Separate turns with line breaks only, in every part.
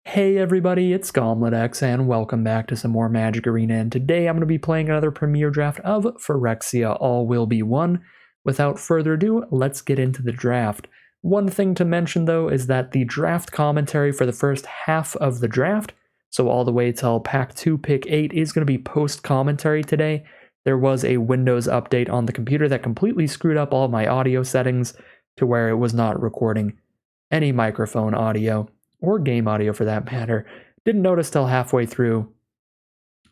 Hey everybody, it's GauntletX and welcome back to some more Magic Arena, and today I'm going to be playing another Premier Draft of Phyrexia, All Will Be One. Without further ado, let's get into the draft. One thing to mention though is that the draft commentary for the first half of the draft, so all the way till Pack 2, Pick 8, is going to be post-commentary today. There was a Windows update on the computer that completely screwed up all my audio settings to where it was not recording any microphone audio or game audio for that matter. Didn't notice till halfway through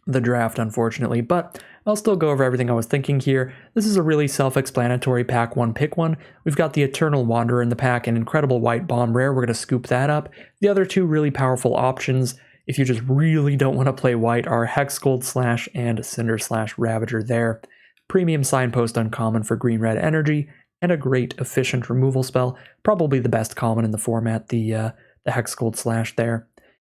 the draft, unfortunately, but I'll still go over everything I was thinking here. This is a really self-explanatory pack 1, pick 1. We've got the Eternal Wanderer in the pack, an incredible white bomb rare. We're going to scoop that up. The other two really powerful options, if you just really don't want to play white, are Hexgold Slash and Cinder Slash Ravager there. Premium Signpost uncommon for green-red energy, and a great efficient removal spell. Probably the best common in the format, the Hexgold Slash there.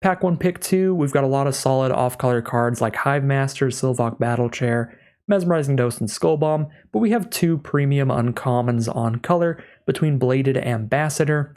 Pack 1, Pick 2, we've got a lot of solid off-color cards like Hive Master, Sylvok Battle Chair, Mesmerizing Dose, and Skull Bomb, but we have two premium uncommons on color between Bladed Ambassador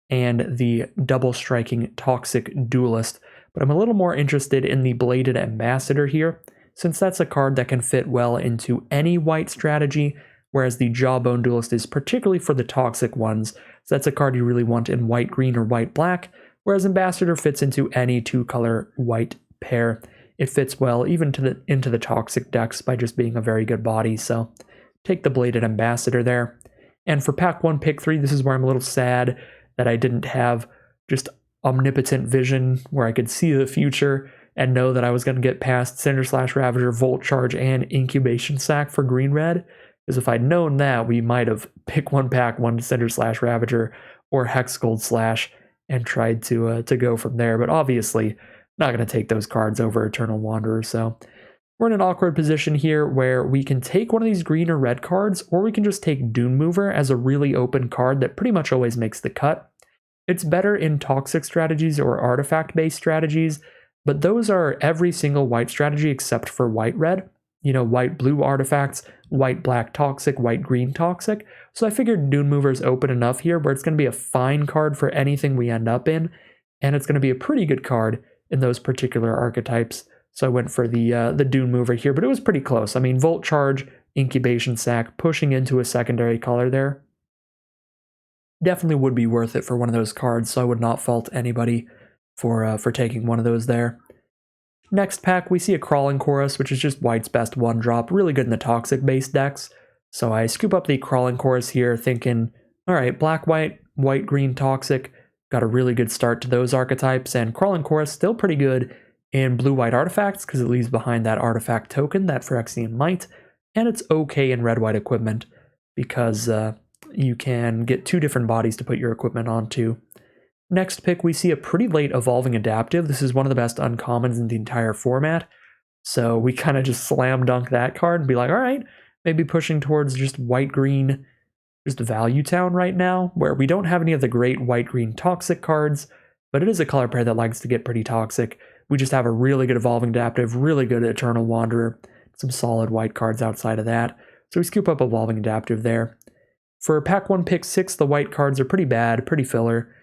and the double striking Toxic Duelist. But I'm a little more interested in the Bladed Ambassador here, since that's a card that can fit well into any white strategy, whereas the Jawbone Duelist is particularly for the toxic ones. So that's a card you really want in white-green or white-black, whereas Ambassador fits into any two-color white pair. It fits well even into the toxic decks by just being a very good body, so take the Bladed Ambassador there. And for Pack 1, Pick 3, this is where I'm a little sad that I didn't have just omnipotent vision where I could see the future and know that I was going to get past Cinder Slash Ravager, Volt Charge, and Incubation Sac for green-red. Because if I'd known that, we might have picked one pack, one Cinder Slash Ravager or Hexgold Slash, and tried to go from there. But obviously, not going to take those cards over Eternal Wanderer. So we're in an awkward position here where we can take one of these green or red cards, or we can just take Dune Mover as a really open card that pretty much always makes the cut. It's better in toxic strategies or artifact-based strategies, but those are every single white strategy except for white-red. You know, white-blue artifacts, white-black toxic, white-green toxic. So I figured Dune Mover is open enough here where it's going to be a fine card for anything we end up in, and it's going to be a pretty good card in those particular archetypes. So I went for the Dune Mover here, but it was pretty close. I mean, Volt Charge, Incubation Sac, pushing into a secondary color there. Definitely would be worth it for one of those cards, so I would not fault anybody for taking one of those there. Next pack, we see a Crawling Chorus, which is just white's best one-drop, really good in the toxic-based decks. So I scoop up the Crawling Chorus here, thinking, alright, black-white, white-green toxic, got a really good start to those archetypes, and Crawling Chorus still pretty good in blue-white artifacts, because it leaves behind that artifact token, that Phyrexian Might, and it's okay in red-white equipment, because you can get two different bodies to put your equipment onto. Next pick, we see a pretty late Evolving Adaptive. This is one of the best uncommons in the entire format. So we kind of just slam dunk that card and be like, all right, maybe pushing towards just white-green, just Value Town right now, where we don't have any of the great white-green toxic cards, but it is a color pair that likes to get pretty toxic. We just have a really good Evolving Adaptive, really good Eternal Wanderer, some solid white cards outside of that. So we scoop up Evolving Adaptive there. For Pack 1, Pick 6, the white cards are pretty bad, pretty filler.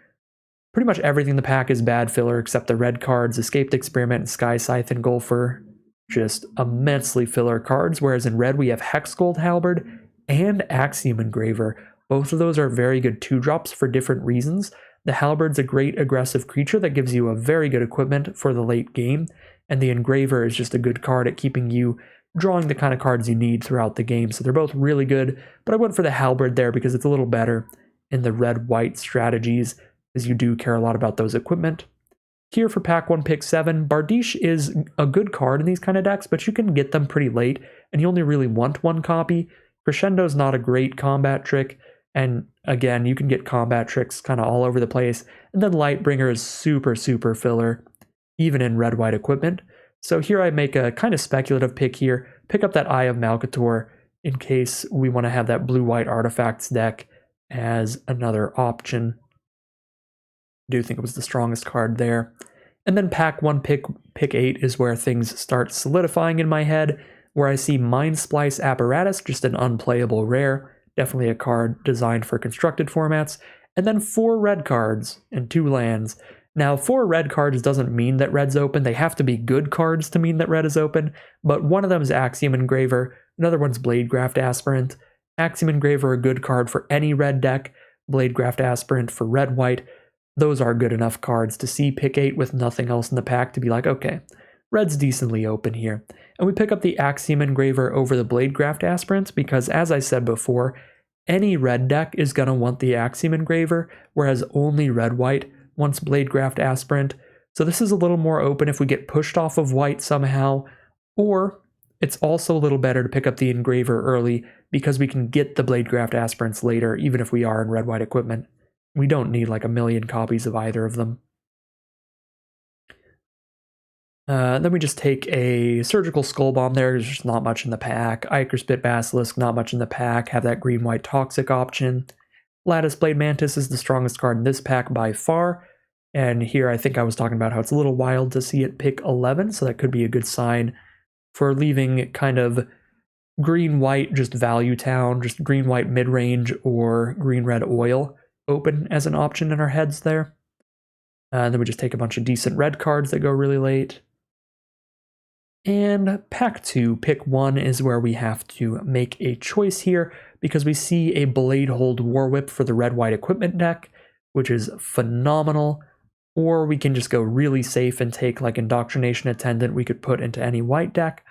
Pretty much everything in the pack is bad filler except the red cards, Escaped Experiment, and Sky Scythe and Golfer. Just immensely filler cards, whereas in red we have Hexgold Halberd and Axiom Engraver. Both of those are very good 2-drops for different reasons. The Halberd's a great aggressive creature that gives you a very good equipment for the late game, and the Engraver is just a good card at keeping you drawing the kind of cards you need throughout the game. So they're both really good, but I went for the Halberd there because it's a little better in the red-white strategies, as you do care a lot about those equipment. Here for Pack 1, Pick 7, Bardiche is a good card in these kind of decks, but you can get them pretty late, and you only really want one copy. Crescendo's not a great combat trick, and again, you can get combat tricks kind of all over the place, and then Lightbringer is super, super filler, even in red-white equipment. So here I make a kind of speculative pick here, pick up that Eye of Malcator in case we want to have that blue-white artifacts deck as another option. Do think it was the strongest card there. And then Pack 1, Pick 8 is where things start solidifying in my head, where I see Mind Splice Apparatus, just an unplayable rare, definitely a card designed for constructed formats, and then 4 red cards and 2 lands. Now, 4 red cards doesn't mean that red's open. They have to be good cards to mean that red is open, but one of them is Axiom Engraver, another one's Bladegraft Aspirant. Axiom Engraver, a good card for any red deck, Bladegraft Aspirant for red-white. Those are good enough cards to see pick 8 with nothing else in the pack to be like, okay, red's decently open here. And we pick up the Axiom Engraver over the Bladegraft Aspirant because, as I said before, any red deck is going to want the Axiom Engraver, whereas only red-white wants Bladegraft Aspirant. So this is a little more open if we get pushed off of white somehow, or it's also a little better to pick up the Engraver early because we can get the Bladegraft Aspirants later, even if we are in red-white equipment. We don't need like a million copies of either of them. Then we just take a Surgical Skull Bomb there. There's just not much in the pack. Ichor Spit Basilisk, not much in the pack. Have that green-white Toxic option. Lattice Blade Mantis is the strongest card in this pack by far. And here I think I was talking about how it's a little wild to see it pick 11, so that could be a good sign for leaving kind of green-white just value town, just green-white mid-range or green-red oil open as an option in our heads there. Then we just take a bunch of decent red cards that go really late. And pack 2, pick 1 is where we have to make a choice here because we see a Bladehold War Whip for the red-white equipment deck, which is phenomenal. Or we can just go really safe and take like Indoctrination Attendant we could put into any white deck.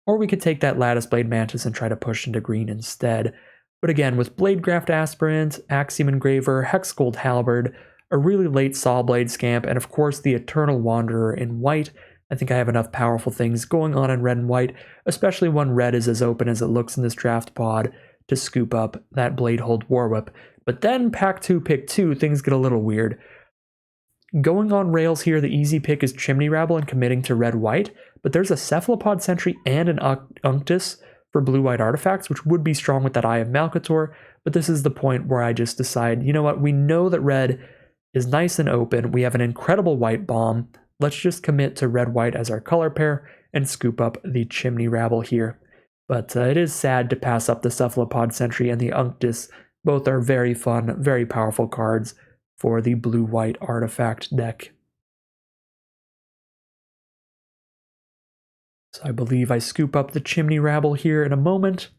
Or we could take that Lattice Blade Mantis and try to push into green instead. But again, with Bladegraft Aspirant, Axiom Engraver, Hexgold Halberd, a really late Saw Blade Scamp, and of course the Eternal Wanderer in white, I think I have enough powerful things going on in red and white, especially when red is as open as it looks in this draft pod, to scoop up that Bladehold War Whip. But then pack 2, pick 2, things get a little weird. Going on rails here, the easy pick is Chimney Rabble and committing to red-white, but there's a Cephalopod Sentry and an Unctus for blue-white artifacts, which would be strong with that Eye of Malcator, but this is the point where I just decide, you know what, we know that red is nice and open, we have an incredible white bomb, let's just commit to red-white as our color pair and scoop up the Chimney Rabble here. But it is sad to pass up the Cephalopod Sentry and the Unctus. Both are very fun, very powerful cards for the blue-white artifact deck. So I believe I scoop up the Chimney Rabble here in a moment.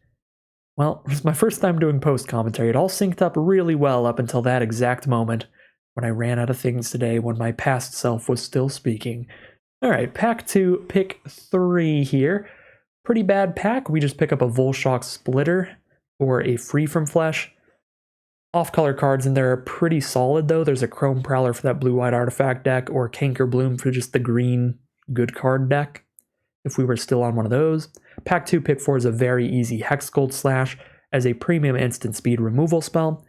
Well, it's my first time doing post-commentary. It all synced up really well up until that exact moment when I ran out of things today when my past self was still speaking. Alright, pack 2, pick 3 here. Pretty bad pack. We just pick up a Volshock Splitter or a Free From Flesh. Off-color cards in there are pretty solid though. There's a Chrome Prowler for that blue-white artifact deck or Canker Bloom for just the green good card deck, if we were still on one of those. Pack 2, pick 4 is a very easy Hexgold Slash as a premium instant speed removal spell.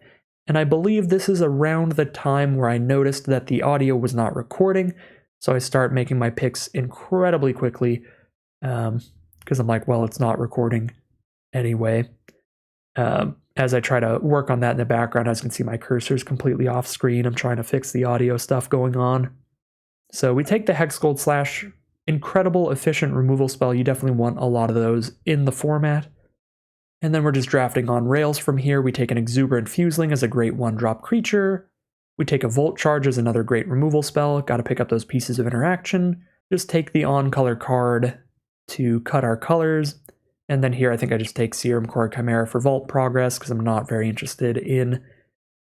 And I believe this is around the time where I noticed that the audio was not recording, so I start making my picks incredibly quickly, because I'm like, well, it's not recording anyway. As I try to work on that in the background, as you can see, my cursor is completely off screen. I'm trying to fix the audio stuff going on. So we take the Hexgold Slash, incredible efficient removal spell. You definitely want a lot of those in the format. And then we're just drafting on rails from here. We take an Exuberant Fuseling as a great 1-drop creature. We take a Volt Charge as another great removal spell. Got to pick up those pieces of interaction. Just take the on-color card to cut our colors. And then here I think I just take Serum Core Chimera for Vault Progress because I'm not very interested in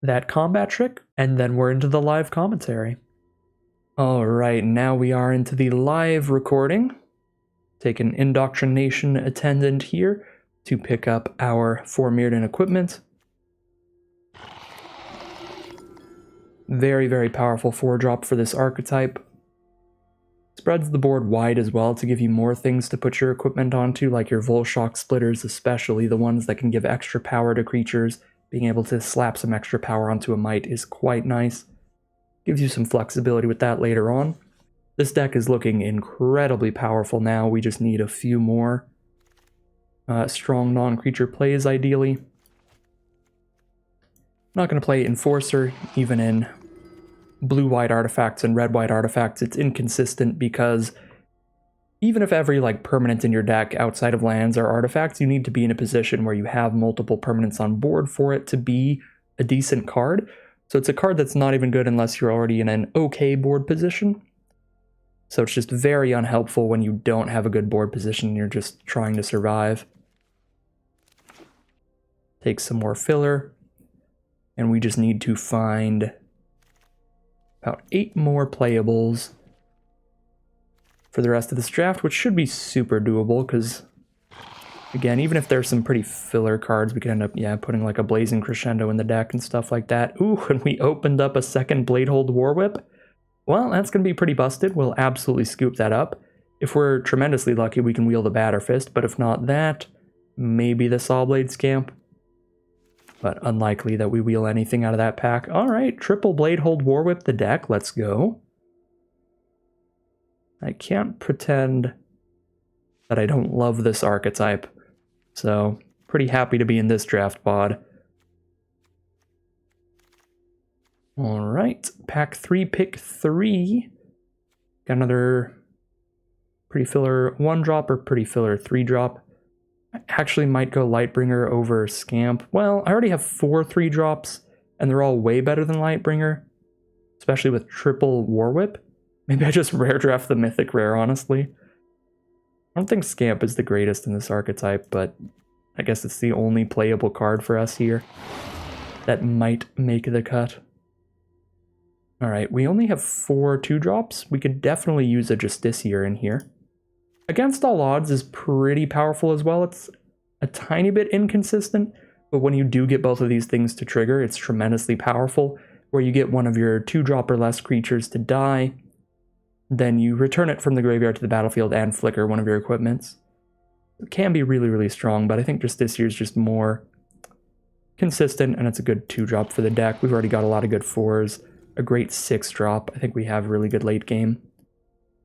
that combat trick. And then we're into the live commentary. Alright, now we are into the live recording. Take an Indoctrination Attendant here to pick up our 4 Mirrodin equipment. Very, very powerful 4-drop for this archetype. Spreads the board wide as well to give you more things to put your equipment onto, like your Volshock Splitters, especially the ones that can give extra power to creatures. Being able to slap some extra power onto a Mite is quite nice. Gives you some flexibility with that later on. This deck is looking incredibly powerful now. We just need a few more strong non-creature plays, ideally. Not going to play Enforcer, even in blue-white artifacts and red-white artifacts. It's inconsistent because even if every permanent in your deck outside of lands are artifacts, you need to be in a position where you have multiple permanents on board for it to be a decent card. So it's a card that's not even good unless you're already in an okay board position. So it's just very unhelpful when you don't have a good board position and you're just trying to survive. Take some more filler. And we just need to find about 8 more playables for the rest of this draft, which should be super doable because, again, even if there's some pretty filler cards, we could end up, yeah, putting like a Blazing Crescendo in the deck and stuff like that. Ooh, and we opened up a second Bladehold War Whip. Well, that's going to be pretty busted. We'll absolutely scoop that up. If we're tremendously lucky, we can wheel the Batter Fist, but if not that, maybe the Sawblade Scamp. But unlikely that we wheel anything out of that pack. All right, triple Bladehold War Whip the deck. Let's go. I can't pretend that I don't love this archetype. So, pretty happy to be in this draft pod. All right, pack 3, pick 3. Got another pretty filler 1-drop or pretty filler 3-drop. I actually might go Lightbringer over Scamp. Well, I already have 4 3-drops, and they're all way better than Lightbringer, especially with triple War Whip. Maybe I just rare draft the Mythic Rare, honestly. I don't think Scamp is the greatest in this archetype, but I guess it's the only playable card for us here that might make the cut. Alright, we only have 4 2-drops. We could definitely use a Justiciar in here. Against All Odds is pretty powerful as well. It's a tiny bit inconsistent, but when you do get both of these things to trigger, it's tremendously powerful, where you get one of your 2-drop or less creatures to die, then you return it from the graveyard to the battlefield and flicker one of your equipments. It can be really, really strong, but I think Justiciar is just more consistent, and it's a good 2-drop for the deck. We've already got a lot of good 4s. A great 6-drop. I think we have really good late game.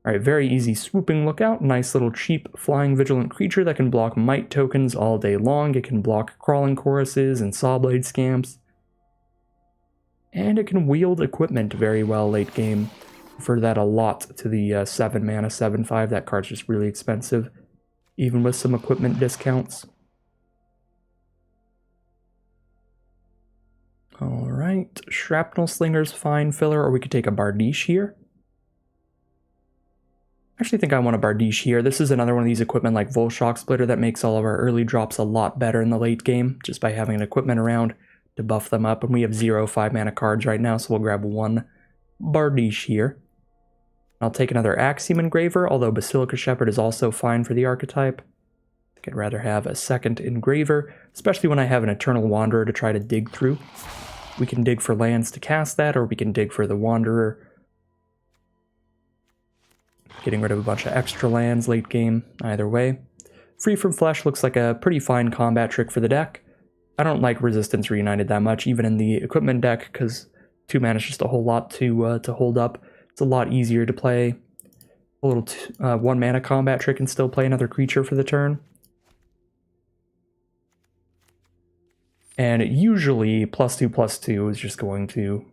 Alright, very easy swooping lookout. Nice little cheap flying vigilant creature that can block might tokens all day long. It can block crawling choruses and sawblade scamps. And it can wield equipment very well late game. For that a lot to the 7 mana 7/5. That card's just really expensive, even with some equipment discounts. Alright, Shrapnel Slinger's fine filler, or we could take a Bardiche here. I actually think I want a Bardiche here. This is another one of these equipment like Volshock Splitter that makes all of our early drops a lot better in the late game, just by having an equipment around to buff them up. And we have 0 5-mana cards right now, so we'll grab 1 Bardiche here. I'll take another Axiom Engraver, although Basilica Shepherd is also fine for the archetype. I think I'd rather have a second Engraver, especially when I have an Eternal Wanderer to try to dig through. We can dig for lands to cast that, or we can dig for the Wanderer. Getting rid of a bunch of extra lands late game, either way. Free from Flesh looks like a pretty fine combat trick for the deck. I don't like Resistance Reunited that much, even in the equipment deck, because 2 mana is just a whole lot to hold up. It's a lot easier to play a little 1 mana combat trick and still play another creature for the turn. And usually +2/+2 is just going to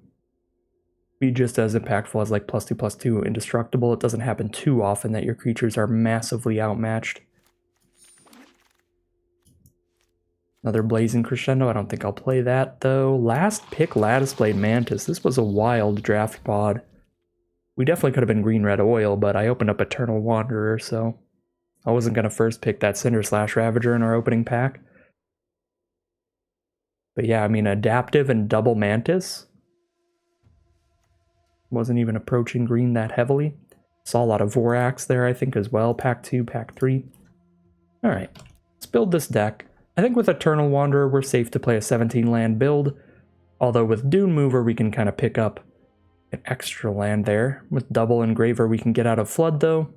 be just as impactful as like +2/+2 Indestructible. It doesn't happen too often that your creatures are massively outmatched. Another Blazing Crescendo. I don't think I'll play that though. Last pick, Lattice Blade Mantis. This was a wild draft pod. We definitely could have been green-red oil, but I opened up Eternal Wanderer, so I wasn't going to first pick that Cinderslash Ravager in our opening pack. But yeah, I mean, Adaptive and double Mantis. Wasn't even approaching green that heavily. Saw a lot of Vorax there, I think, as well. Pack 2, Pack 3. Alright, let's build this deck. I think with Eternal Wanderer, we're safe to play a 17-land build. Although with Dune Mover, we can kind of pick up an extra land there. With double Engraver, we can get out of Flood, though.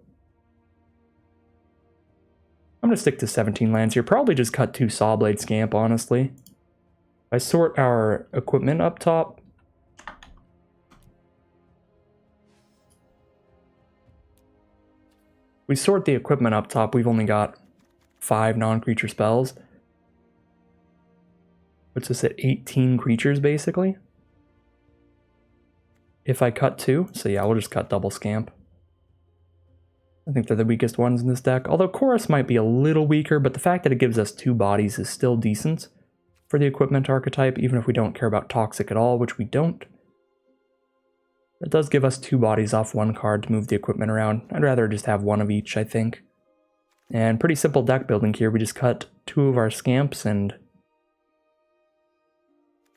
I'm going to stick to 17 lands here. Probably just cut 2 Sawblade Scamp, honestly. If I sort our equipment up top, we sort the equipment up top, we've only got 5 non-creature spells. Puts us at 18 creatures, basically. If I cut 2, so yeah, we'll just cut double Scamp. I think they're the weakest ones in this deck, although Chorus might be a little weaker, but the fact that it gives us 2 bodies is still decent for the equipment archetype, even if we don't care about toxic at all, which we don't. It does give us 2 bodies off 1 card to move the equipment around. I'd rather just have 1 of each, I think. And pretty simple deck building here. We just cut 2 of our scamps and I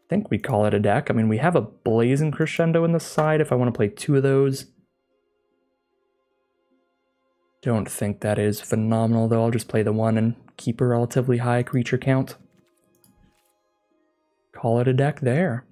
think we call it a deck. I mean, we have a Blazing Crescendo in the side if I want to play 2 of those. Don't think that is phenomenal, though. I'll just play the 1 and keep a relatively high creature count. Call it a deck there.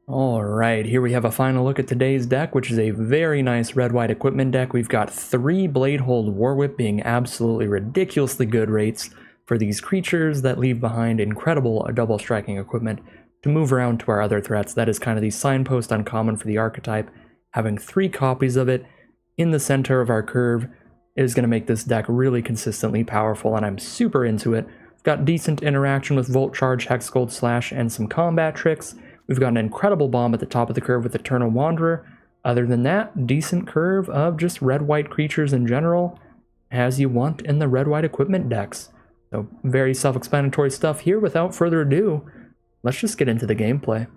Alright, here we have a final look at today's deck, which is a very nice red-white equipment deck. We've got 3 Bladehold Warwhip being absolutely ridiculously good rates for these creatures that leave behind incredible double striking equipment to move around to our other threats. That is kind of the signpost uncommon for the archetype. Having 3 copies of it in the center of our curve is going to make this deck really consistently powerful, and I'm super into it. We've got decent interaction with Volt Charge, Hexgold Slash, and some combat tricks. We've got an incredible bomb at the top of the curve with Eternal Wanderer. Other than that, decent curve of just red-white creatures in general, as you want in the red-white equipment decks. So very self-explanatory stuff here. Without further ado, let's just get into the gameplay.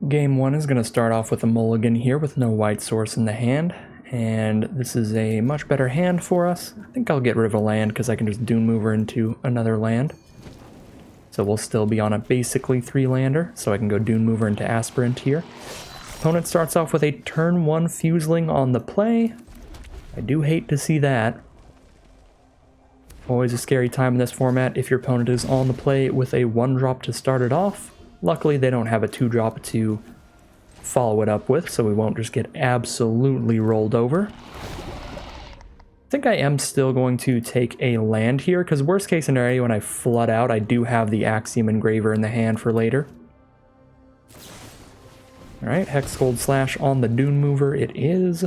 Game 1 is going to start off with a mulligan here with no white source in the hand. And this is a much better hand for us. I think I'll get rid of a land because I can just Dune Mover into another land. So we'll still be on a basically 3-lander, so I can go Dune Mover into Aspirant here. Opponent starts off with a turn 1 Fuseling on the play. I do hate to see that. Always a scary time in this format if your opponent is on the play with a 1-drop to start it off. Luckily they don't have a 2-drop to follow it up with, so we won't just get absolutely rolled over. I think I am still going to take a land here, because worst case scenario, when I flood out, I do have the Axiom Engraver in the hand for later. Alright, Hexgold Slash on the Dune Mover it is.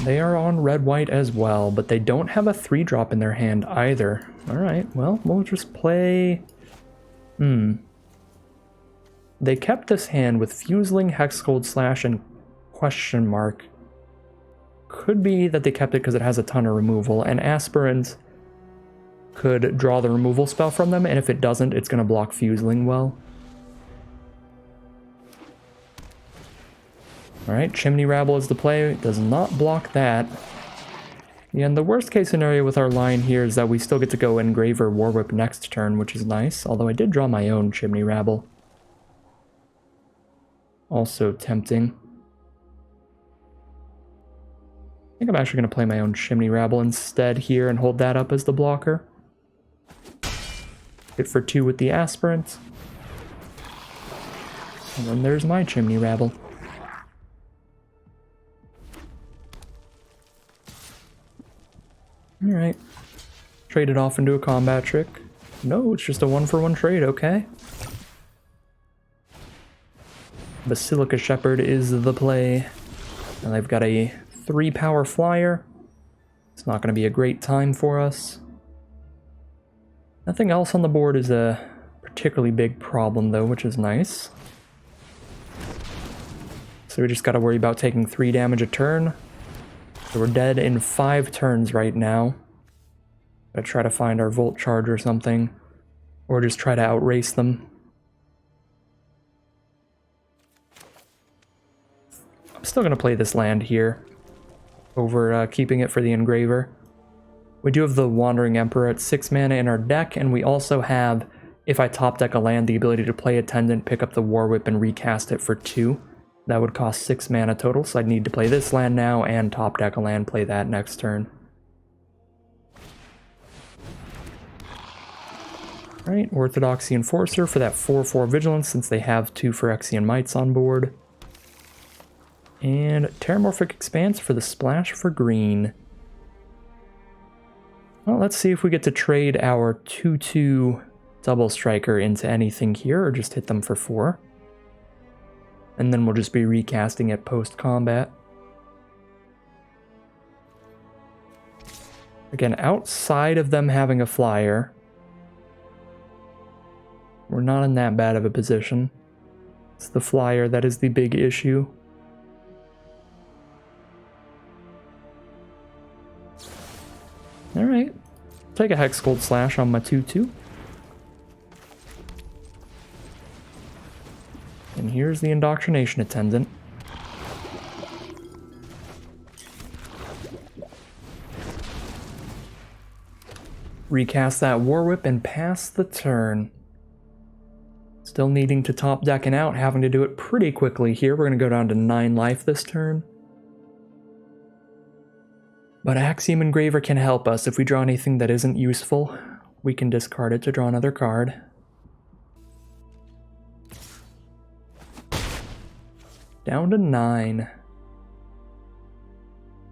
They are on red-white as well, but they don't have a 3-drop in their hand either. Alright, well, we'll just play... They kept this hand with Fuseling, Hexgold Slash, and question mark. Could be that they kept it because it has a ton of removal, and Aspirant could draw the removal spell from them, and if it doesn't, it's going to block Fuseling well. Alright, Chimney Rabble is the play. It does not block that. Yeah, and the worst case scenario with our line here is that we still get to go Engraver Warwhip next turn, which is nice, although I did draw my own Chimney Rabble. Also tempting. I think I'm actually going to play my own Chimney Rabble instead here and hold that up as the blocker. Good for 2 with the Aspirant. And then there's my Chimney Rabble. Alright. Trade it off into a combat trick. No, it's just a 1-for-1 trade, okay. Basilica Shepherd is the play. And they've got a 3-power flyer. It's not going to be a great time for us. Nothing else on the board is a particularly big problem, though, which is nice. So we just got to worry about taking 3 damage a turn. So we're dead in 5 turns right now. Gotta try to find our Volt Charge or something. Or just try to outrace them. I'm still gonna play this land here over keeping it for the Engraver. We do have the Wandering Emperor at 6 mana in our deck, and we also have, if I top deck a land, the ability to play Attendant, pick up the Warwhip, and recast it for 2. That would cost 6 mana total, so I'd need to play this land now and top deck a land, play that next turn. Alright, Orthodoxy Enforcer for that 4/4 Vigilance, since they have 2 Phyrexian Mites on board. And Terramorphic Expanse for the splash for green. Well, let's see if we get to trade our 2/2 Double Striker into anything here, or just hit them for 4. And then we'll just be recasting it post-combat. Again, outside of them having a flyer, we're not in that bad of a position. It's the flyer that is the big issue. Alright. Take a Hex Gold Slash on my 2/2. And here's the Indoctrination Attendant. Recast that War Whip and pass the turn. Still needing to top deck and out, having to do it pretty quickly here. We're going to go down to 9 life this turn. But Axiom Engraver can help us. If we draw anything that isn't useful, we can discard it to draw another card. Down to 9.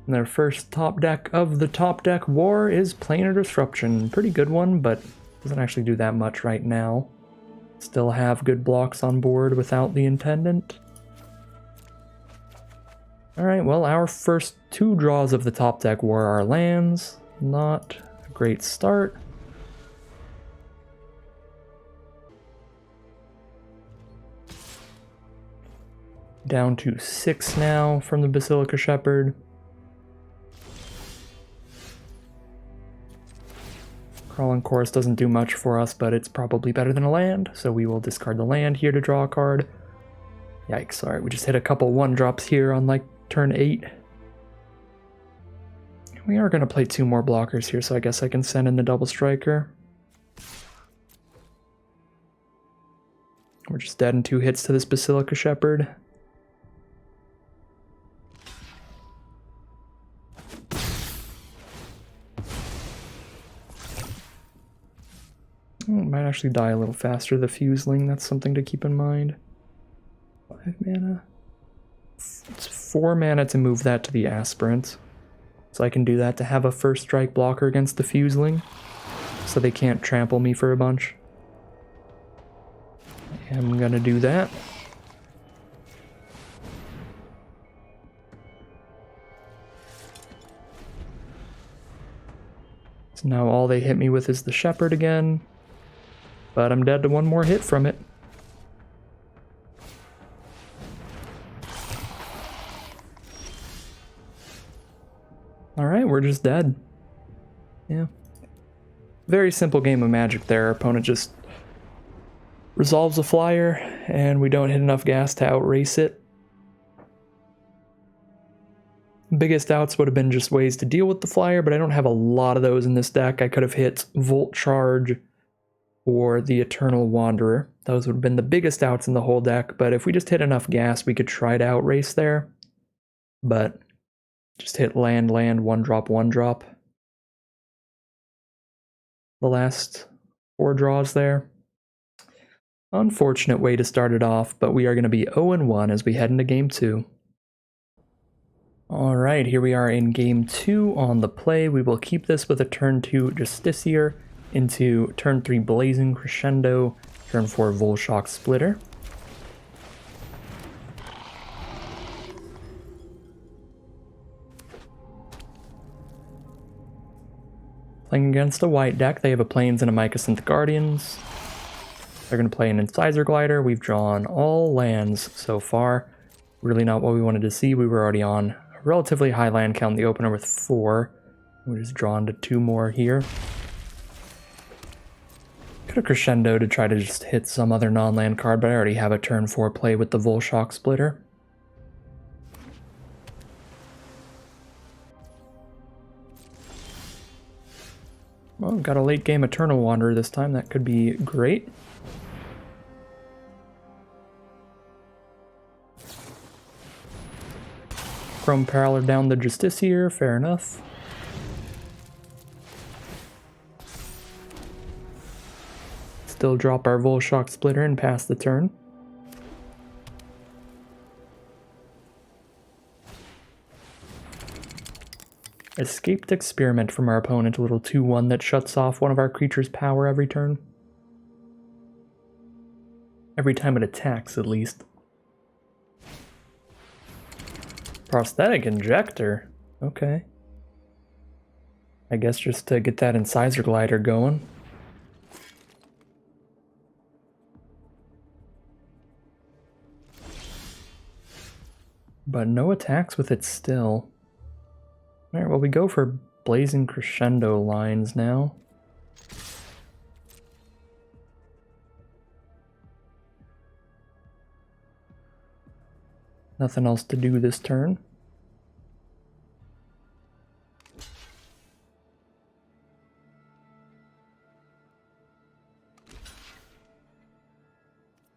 And their first top deck of the top deck war is Planar Disruption. Pretty good one, but doesn't actually do that much right now. Still have good blocks on board without the Intendant. Alright, well, our first 2 draws of the top deck war are lands. Not a great start. Down to 6 now from the Basilica Shepherd. Crawling Chorus doesn't do much for us, but it's probably better than a land, so we will discard the land here to draw a card. Yikes, alright, we just hit a couple 1-drops here on like turn 8. We are going to play 2 more blockers here, so I guess I can send in the Double Striker. We're just dead in 2 hits to this Basilica Shepherd. Oh, it might actually die a little faster, the Fuseling. That's something to keep in mind. 5 mana. It's 4 mana to move that to the Aspirant. So I can do that to have a first strike blocker against the Fuseling, so they can't trample me for a bunch. I'm gonna do that. So now all they hit me with is the Shepherd again. But I'm dead to 1 more hit from it. Alright, we're just dead. Yeah. Very simple game of Magic there. Our opponent just resolves a flyer, and we don't hit enough gas to outrace it. Biggest outs would have been just ways to deal with the flyer, but I don't have a lot of those in this deck. I could have hit Volt Charge or the Eternal Wanderer. Those would have been the biggest outs in the whole deck, but if we just hit enough gas, we could try to outrace there. But just hit land, 1-drop, 1-drop. The last 4 draws there. Unfortunate way to start it off, but we are going to be 0-1 as we head into Game 2. Alright, here we are in Game 2 on the play. We will keep this with a turn 2 Justiciar into turn 3 Blazing Crescendo, turn 4 Volshock Splitter. Playing against a white deck, they have a Plains and a Mycosynth Guardians. They're going to play an Incisor Glider. We've drawn all lands so far. Really not what we wanted to see. We were already on a relatively high land count in the opener with 4. We're just drawn to 2 more here. Could have Crescendo to try to just hit some other non-land card, but I already have a turn 4 play with the Volshock Splitter. Well, got a late game Eternal Wanderer this time. That could be great. Chrome Parallel down the Justiciar, fair enough. Still drop our Volshock Splitter and pass the turn. Escaped Experiment from our opponent, a little 2/1 that shuts off one of our creatures' power every turn. Every time it attacks, at least. Prosthetic Injector? Okay. I guess just to get that Incisor Glider going. But no attacks with it still. Alright, well we go for Blazing Crescendo lines now. Nothing else to do this turn.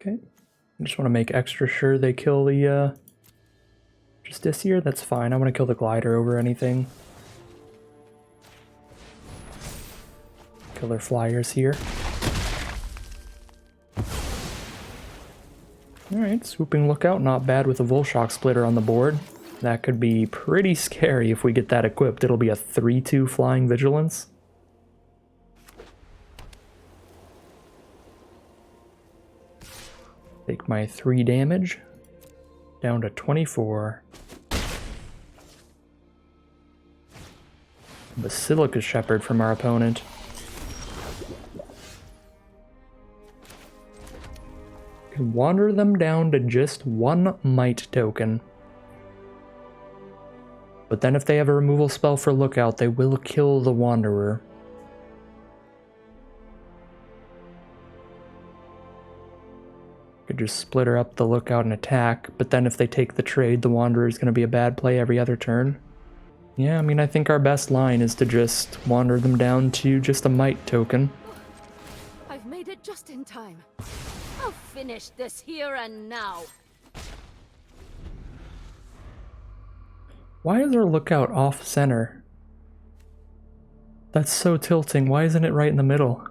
Okay, I just want to make extra sure they kill the Justiciar. That's fine. I want to kill the Glider over anything. Kill their flyers here. Alright, Swooping Lookout, not bad with a Volshock Splitter on the board. That could be pretty scary if we get that equipped. It'll be a 3-2 Flying Vigilance. Take my 3 damage, down to 24. Basilica Shepherd from our opponent. Can wander them down to just 1 Might token. But then if they have a removal spell for Lookout, they will kill the Wanderer. Could just splitter up the Lookout and attack, but then if they take the trade, the Wanderer is going to be a bad play every other turn. Yeah, I mean, I think our best line is to just wander them down to just a Might token.
I've made it just in time. I'll finish this here and now.
Why is our Lookout off center? That's so tilting. Why isn't it right in the middle?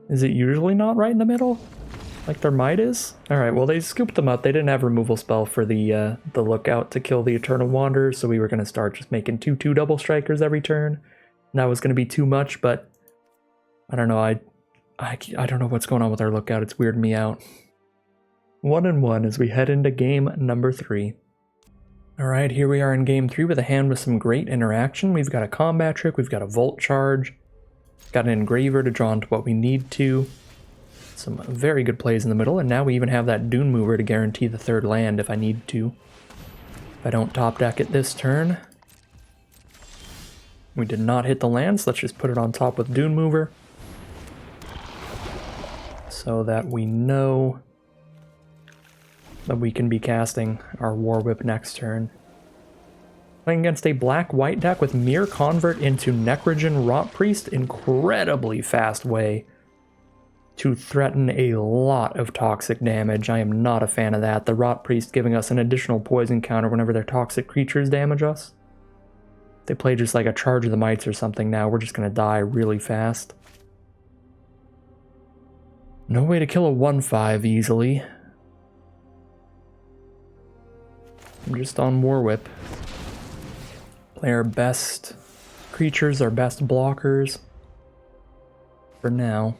Is it usually not right in the middle? Like their Might is? Alright, well they scooped them up. They didn't have removal spell for the Lookout to kill the Eternal Wanderer, so we were going to start just making 2/2 double strikers every turn. And that was going to be too much, but I don't know. I don't know what's going on with our Lookout. It's weirding me out. 1-1 as we head into game number 3. Alright, here we are in game 3 with a hand with some great interaction. We've got a combat trick, we've got a Volt Charge, got an Engraver to draw into what we need to. Some very good plays in the middle, and now we even have that Dune Mover to guarantee the 3rd land if I need to. If I don't top deck it this turn. We did not hit the land, so let's just put it on top with Dune Mover. So that we know that we can be casting our War Whip next turn. Playing against a black-white deck with Mere Convert into Necrogen Rot Priest, incredibly fast way to threaten a lot of toxic damage. I am not a fan of that. The Rot Priest giving us an additional poison counter whenever their toxic creatures damage us. If they play just like a Charge of the Mites or something now, we're just going to die really fast. No way to kill a 1/5 easily. I'm just on War Whip. Play our best creatures, our best blockers. For now.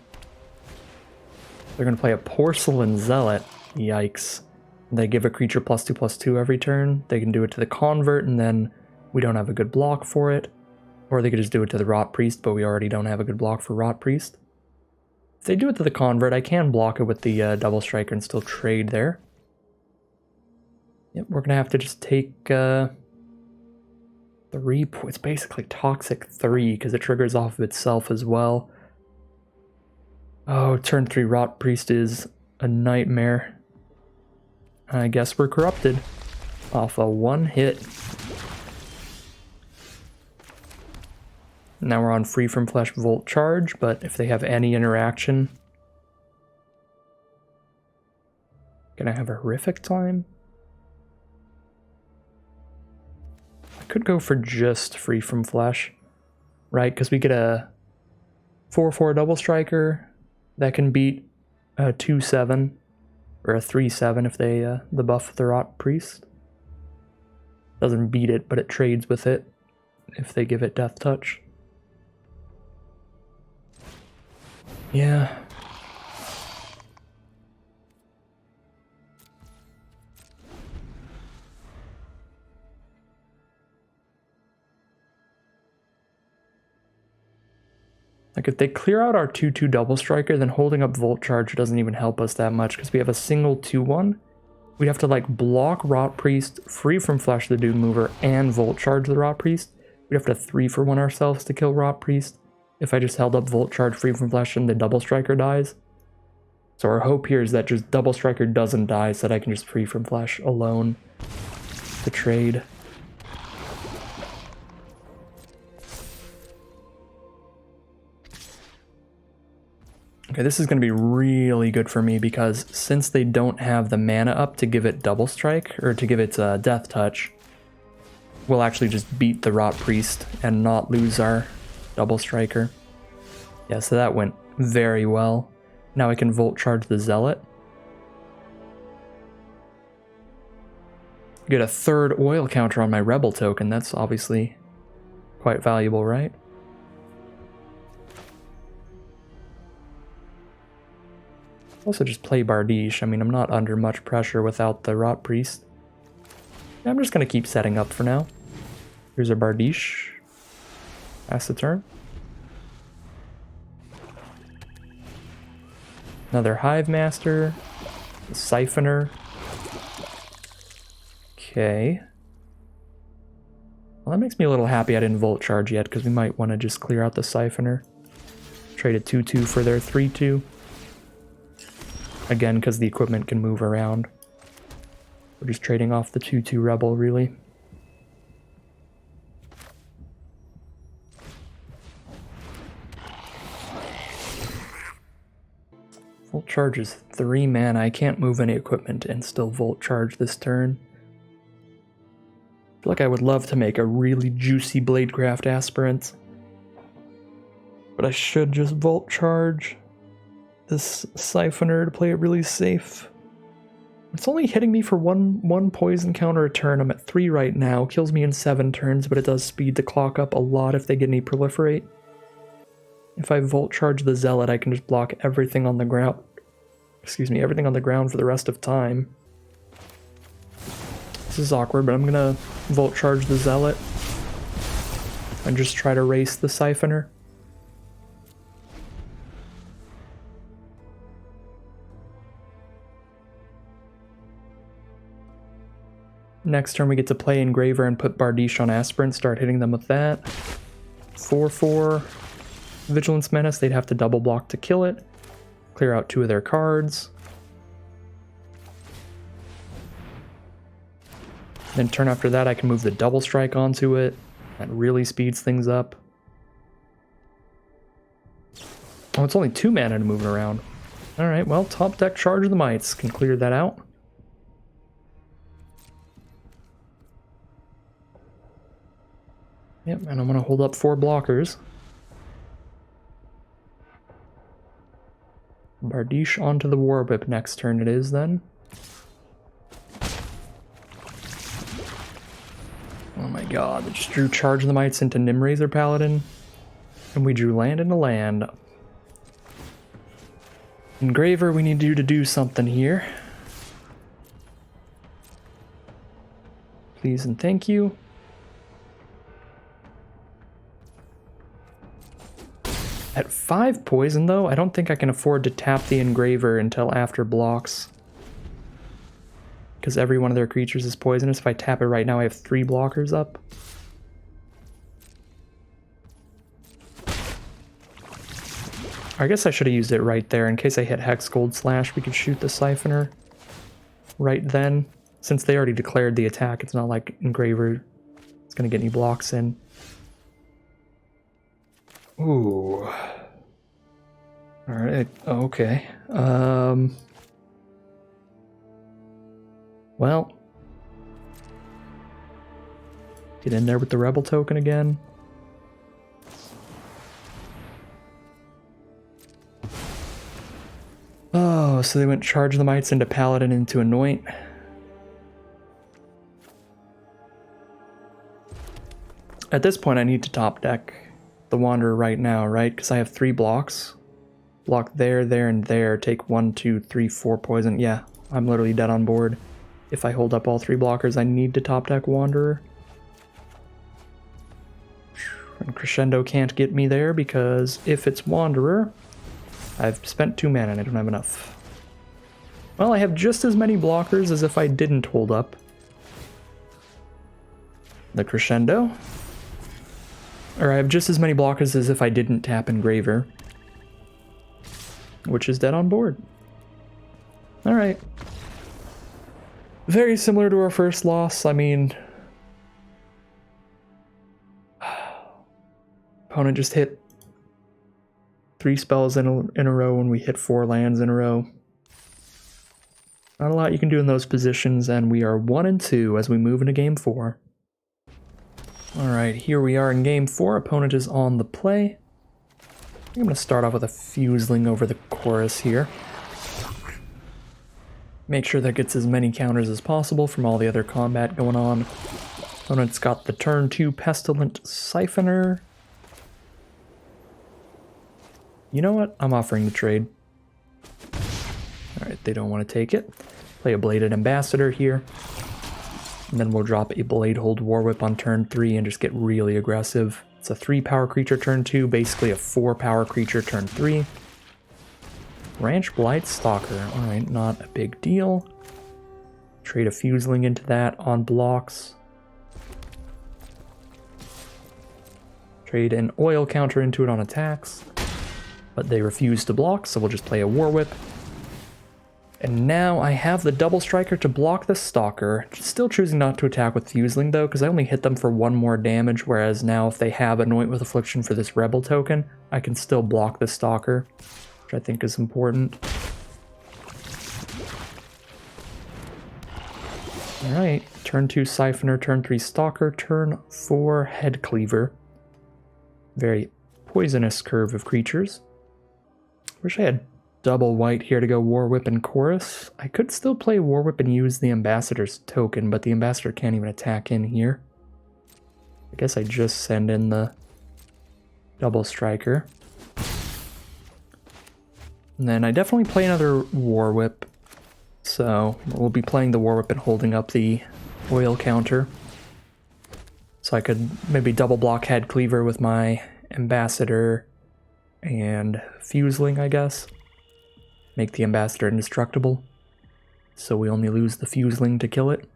They're going to play a Porcelain Zealot. Yikes. They give a creature +2/+2 every turn. They can do it to the Convert, and then we don't have a good block for it. Or they could just do it to the Rot Priest, but we already don't have a good block for Rot Priest. If they do it to the Convert, I can block it with the Double Striker and still trade there. Yep, we're going to have to just take 3 it's basically Toxic 3, because it triggers off of itself as well. Oh, turn 3 Rot Priest is a nightmare. I guess we're corrupted. Off a 1 hit. Now we're on Free from Flesh Volt Charge, but if they have any interaction... Gonna have a horrific time? I could go for just Free from Flesh, right? Because we get a 4/4 Double Striker that can beat a 2/7 or a 3/7 if they the buff with the Rot Priest. Doesn't beat it, but it trades with it if they give it Death Touch. Yeah. Like, if they clear out our 2/2 Double Striker, then holding up Volt Charge doesn't even help us that much, because we have a single 2/1 We'd have to like block Rot Priest, free from Flesh the Doom Mover, and Volt Charge the Rot Priest. We'd have to 3-for-1 ourselves to kill Rot Priest if I just held up Volt Charge, free from Flesh, and the Double Striker dies. So our hope here is that just Double Striker doesn't die so that I can just free from Flesh alone to trade. Okay, this is going to be really good for me because since they don't have the mana up to give it Double Strike, or to give it Death Touch, we'll actually just beat the Rot Priest and not lose our Double Striker. Yeah, so that went very well. Now I can Volt Charge the Zealot. Get a 3rd oil counter on my Rebel token. That's obviously quite valuable, right? Also just play Bardiche. I mean, I'm not under much pressure without the Rot Priest. I'm just going to keep setting up for now. Here's a Bardiche. Pass the turn. Another Hive Master. A Siphoner. Okay. Well, that makes me a little happy I didn't Volt Charge yet, because we might want to just clear out the Siphoner. Trade a 2-2 for their 3-2. Again, because the equipment can move around. We're just trading off the 2-2 Rebel, really. Volt Charge is 3 mana. I can't move any equipment and still Volt Charge this turn. I feel like I would love to make a really juicy Bladecraft Aspirant. But I should just Volt Charge this Siphoner to play it really safe. It's only hitting me for one poison counter a turn. I'm at 3 right now. Kills me in 7 turns, but it does speed the clock up a lot if they get any Proliferate. If I Volt Charge the Zealot, I can just block everything on the ground. Excuse me, everything on the ground for the rest of time. This is awkward, but I'm gonna Volt Charge the Zealot and just try to race the Siphoner. Next turn we get to play Engraver and put Bardiche on Aspirant, start hitting them with that. 4-4 Vigilance Menace, they'd have to double block to kill it. Clear out 2 of their cards. Then turn after that I can move the Double Strike onto it. That really speeds things up. Oh, it's only 2 mana to move it around. Alright, well, top deck Charge of the Mites can clear that out. Yep, and I'm going to hold up 4 blockers. Bardiche onto the War Whip next turn it is then. Oh my god, they just drew Charge of the Mites into Nimrazor Paladin. And we drew land into land. Engraver, we need you to do something here. Please and thank you. At 5 poison, though, I don't think I can afford to tap the Engraver until after blocks. Because every one of their creatures is poisonous. If I tap it right now, I have 3 blockers up. I guess I should have used it right there. In case I hit Hex Gold Slash, we could shoot the Siphoner right then. Since they already declared the attack, it's not like Engraver is going to get any blocks in. Ooh. Alright, okay. Well. Get in there with the Rebel token again. Oh, so they went Charge the Mites into Paladin into Anoint. At this point, I need to top deck the Wanderer right now, right? Because I have 3 blocks. Block there, there, and there. Take 1, 2, 3, 4 poison. Yeah, I'm literally dead on board. If I hold up all 3 blockers, I need to top deck Wanderer. And Crescendo can't get me there because if it's Wanderer, I've spent 2 mana and I don't have enough. Well, I have just as many blockers as if I didn't hold up. The Crescendo. Or I have just as many blockers as if I didn't tap Engraver. Which is dead on board. Alright. Very similar to our first loss. I mean... Opponent just hit 3 spells in a row when we hit 4 lands in a row. Not a lot you can do in those positions, and we are 1-2 as we move into game 4. Alright, here we are in game 4. Opponent is on the play. I'm going to start off with a Fuseling over the Chorus here. Make sure that gets as many counters as possible from all the other combat going on. Opponent's got the turn 2 Pestilent Siphoner. You know what? I'm offering the trade. Alright, they don't want to take it. Play a Bladed Ambassador here. And then we'll drop a Bladehold War Whip on turn 3 and just get really aggressive. It's a 3 power creature turn 2, basically a 4 power creature turn 3. Ranch Blight Stalker. Alright, not a big deal. Trade a Fuseling into that on blocks. Trade an Oil counter into it on attacks. But they refuse to block, so we'll just play a War Whip. And now I have the Double Striker to block the Stalker. Still choosing not to attack with Fuseling though, because I only hit them for 1 more damage, whereas now if they have Anoint with Affliction for this Rebel token, I can still block the Stalker, which I think is important. Alright, turn 2 Siphoner, turn 3 Stalker, turn 4 Head Cleaver. Very poisonous curve of creatures. Wish I had double white here to go War Whip and Chorus. I could still play War Whip and use the Ambassador's token, but the Ambassador can't even attack in here. I guess I just send in the Double Striker. And then I definitely play another War Whip. So we'll be playing the War Whip and holding up the Oil counter. So I could maybe double block Head Cleaver with my Ambassador and Fuseling, I guess. Make the Ambassador indestructible, so we only lose the Fuseling to kill it.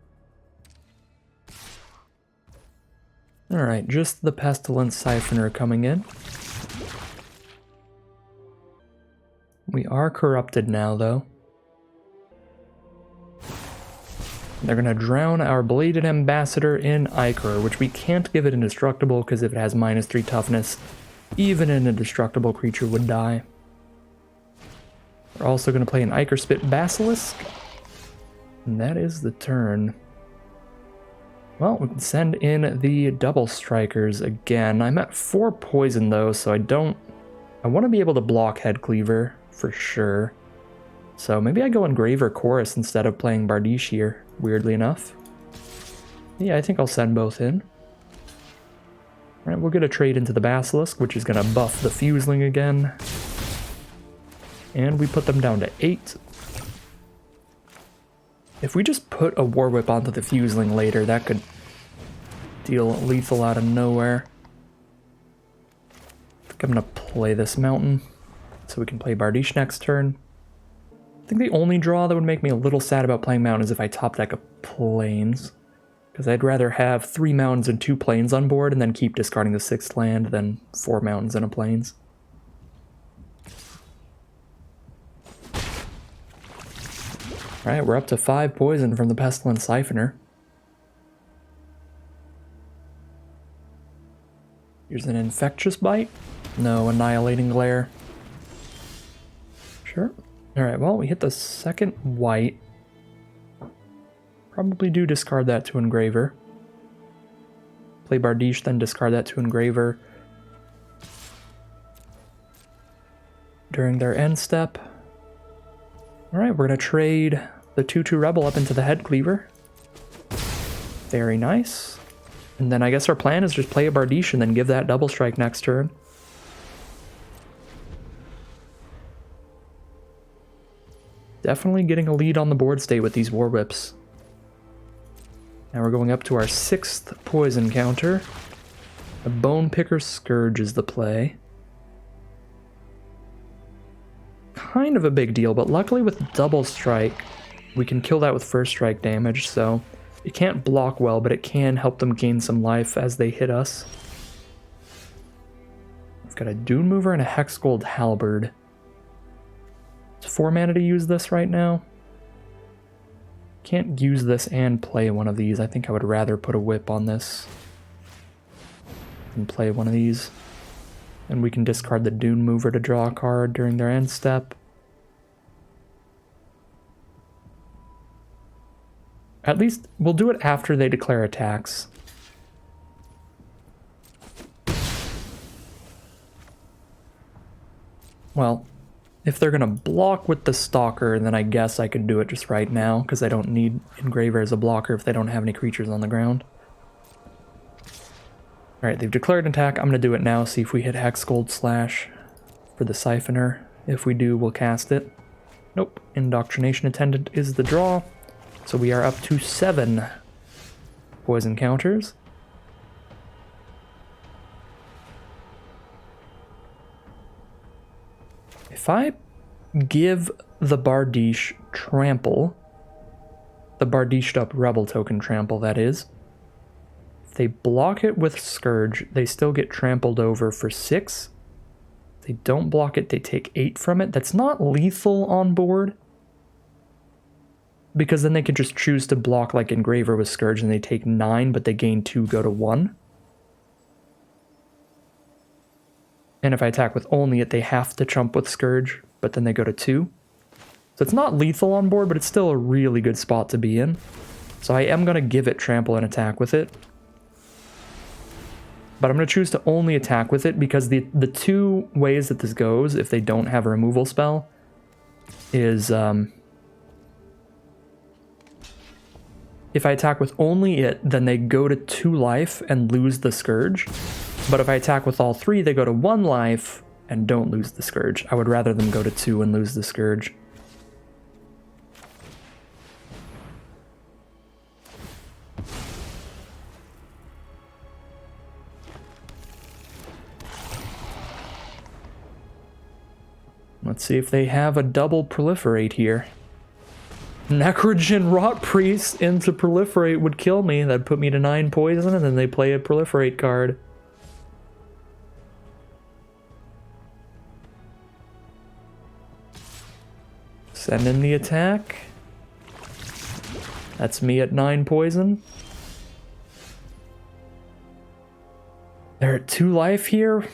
Alright, just the Pestilent Siphoner coming in. We are corrupted now, though. They're going to drown our Bladed Ambassador in Ichor, which we can't give it indestructible, because if it has -3 toughness, even an indestructible creature would die. We're also going to play an Ichor Spit Basilisk. And that is the turn. Well, we can send in the Double Strikers again. I'm at 4 poison though, so I want to be able to block Head Cleaver for sure. So maybe I go Engraver Chorus instead of playing Bardiche here, weirdly enough. Yeah, I think I'll send both in. Alright, we'll get a trade into the Basilisk, which is going to buff the Fuseling again. And we put them down to 8. If we just put a War Whip onto the Fuseling later, that could deal lethal out of nowhere. I think I'm going to play this Mountain, so we can play Bardiche next turn. I think the only draw that would make me a little sad about playing Mountain is if I top deck a Plains. Because I'd rather have 3 Mountains and 2 Plains on board and then keep discarding the 6th land than 4 Mountains and a Plains. Alright, we're up to 5 poison from the Pestilent Siphoner. Here's an Infectious Bite. No, Annihilating Glare. Sure. Alright, well, we hit the 2nd white. Probably do discard that to Engraver. Play Bardiche, then discard that to Engraver. During their end step. Alright, we're going to trade the 2/2 Rebel up into the Head Cleaver. Very nice. And then I guess our plan is just play a Bardiche and then give that Double Strike next turn. Definitely getting a lead on the board state with these War Whips. Now we're going up to our 6th poison counter. A Bone Picker Scourge is the play. kind of a big deal, but luckily with double strike, we can kill that with first strike damage, so it can't block well, but it can help them gain some life as they hit us. We've got a Dune Mover and a Hex Gold Halberd. It's 4 mana to use this right now. Can't use this and play one of these. I think I would rather put a whip on this and play one of these. And we can discard the Dune Mover to draw a card during their end step. At least we'll do it after they declare attacks. Well, if they're going to block with the Stalker, then I guess I could do it just right now, because I don't need Engraver as a blocker if they don't have any creatures on the ground. Alright, they've declared an attack. I'm going to do it now, see if we hit Hex Gold Slash for the Siphoner. If we do, we'll cast it. Nope. Indoctrination Attendant is the draw. So we are up to 7 poison counters. If I give the Bardiche Trample, the Bardiched up Rebel token Trample, that is, if they block it with Scourge, they still get trampled over for 6. If they don't block it, they take 8 from it. That's not lethal on board, because then they could just choose to block like Engraver with Scourge and they take 9, but they gain 2, go to 1. And if I attack with only it, they have to chump with Scourge, but then they go to 2. So it's not lethal on board, but it's still a really good spot to be in. So I am going to give it Trample and attack with it. But I'm going to choose to only attack with it because the 2 ways that this goes, if they don't have a removal spell, is if I attack with only it, then they go to 2 life and lose the Scourge. But if I attack with all 3, they go to 1 life and don't lose the Scourge. I would rather them go to 2 and lose the Scourge. Let's see if they have a double Proliferate here. Necrogen Rot Priest into Proliferate would kill me. That'd put me to 9 poison, and then they play a Proliferate card. Send in the attack. That's me at 9 poison. They're at 2 life here.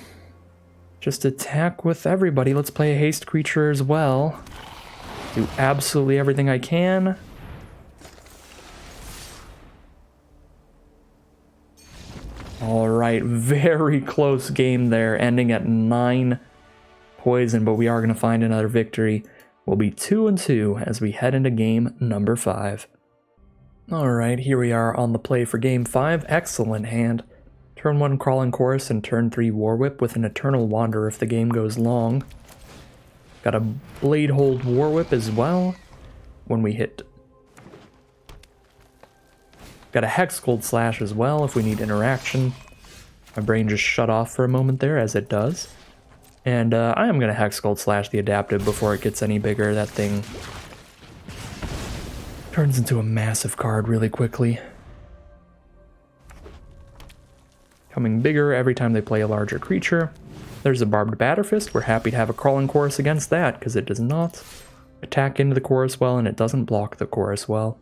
Just attack with everybody. Let's play a haste creature as well. Do absolutely everything I can. Alright, very close game there, ending at 9 poison, but we are going to find another victory. We'll be 2-2 as we head into game number 5. Alright, here we are on the play for game 5. Excellent hand. Turn 1 Crawling Chorus and turn 3 War Whip with an Eternal Wanderer if the game goes long. Got a Blade Hold War Whip as well when we hit. Got a Hex Gold Slash as well if we need interaction. My brain just shut off for a moment there, as it does. And I am going to Hex Gold Slash the Adaptive before it gets any bigger. That thing turns into a massive card really quickly. Coming bigger every time they play a larger creature. There's a Barbed Batterfist. We're happy to have a Crawling Chorus against that, because it does not attack into the chorus well, and it doesn't block the chorus well.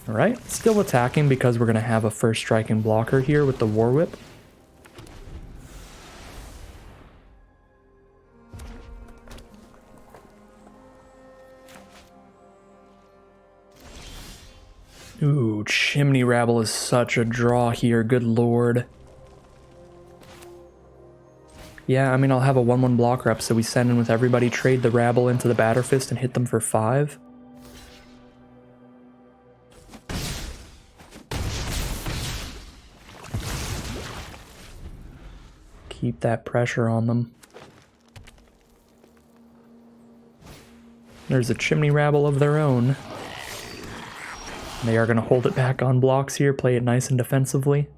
Alright, still attacking because we're going to have a first striking blocker here with the War Whip. Ooh, Chimney Rabble is such a draw here, good lord. Yeah, I mean, I'll have a 1/1 blocker up, so we send in with everybody, trade the Rabble into the Batterfist, and hit them for 5. Keep that pressure on them. There's a Chimney Rabble of their own. They are going to hold it back on blocks here, play it nice and defensively.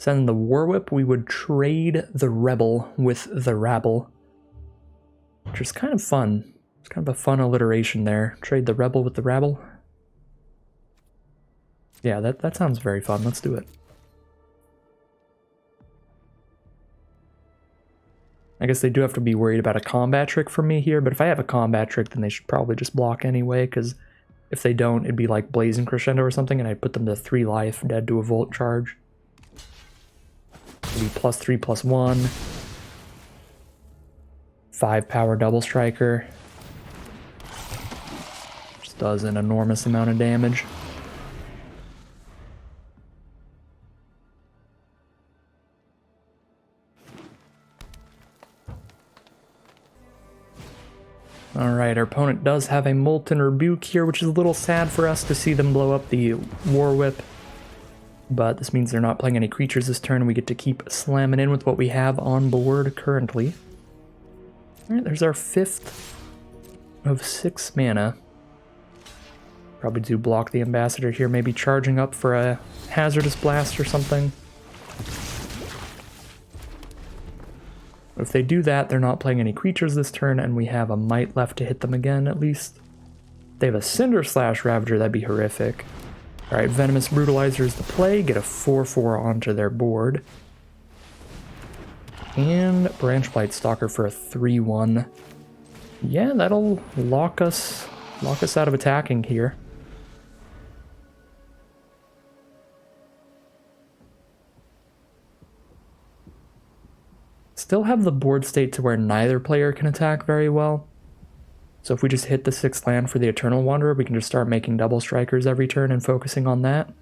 Send the War Whip, we would trade the Rebel with the Rabble, which is kind of fun. It's kind of a fun alliteration there. Trade the Rebel with the Rabble. Yeah, that sounds very fun. Let's do it. I guess they do have to be worried about a combat trick from me here, but if I have a combat trick, then they should probably just block anyway, because if they don't, it'd be like Blazing Crescendo or something, and I'd put them to 3 life, dead to a Volt Charge. It'd be +3/+1. 5 power Double Striker. Just does an enormous amount of damage. Alright, our opponent does have a Molten Rebuke here, which is a little sad for us to see them blow up the War Whip. But this means they're not playing any creatures this turn, and we get to keep slamming in with what we have on board currently. Alright, there's our 5th of 6 mana. Probably do block the Ambassador here, maybe charging up for a Hazardous Blast or something. If they do that, they're not playing any creatures this turn, and we have a Might left to hit them again, at least. If they have a Cinder Slash Ravager, that'd be horrific. Alright, Venomous Brutalizer is the play, get a 4/4 onto their board. And Branchblight Stalker for a 3/1. Yeah, that'll lock us out of attacking here. Still have the board state to where neither player can attack very well. So if we just hit the 6th land for the Eternal Wanderer, we can just start making Double Strikers every turn and focusing on that.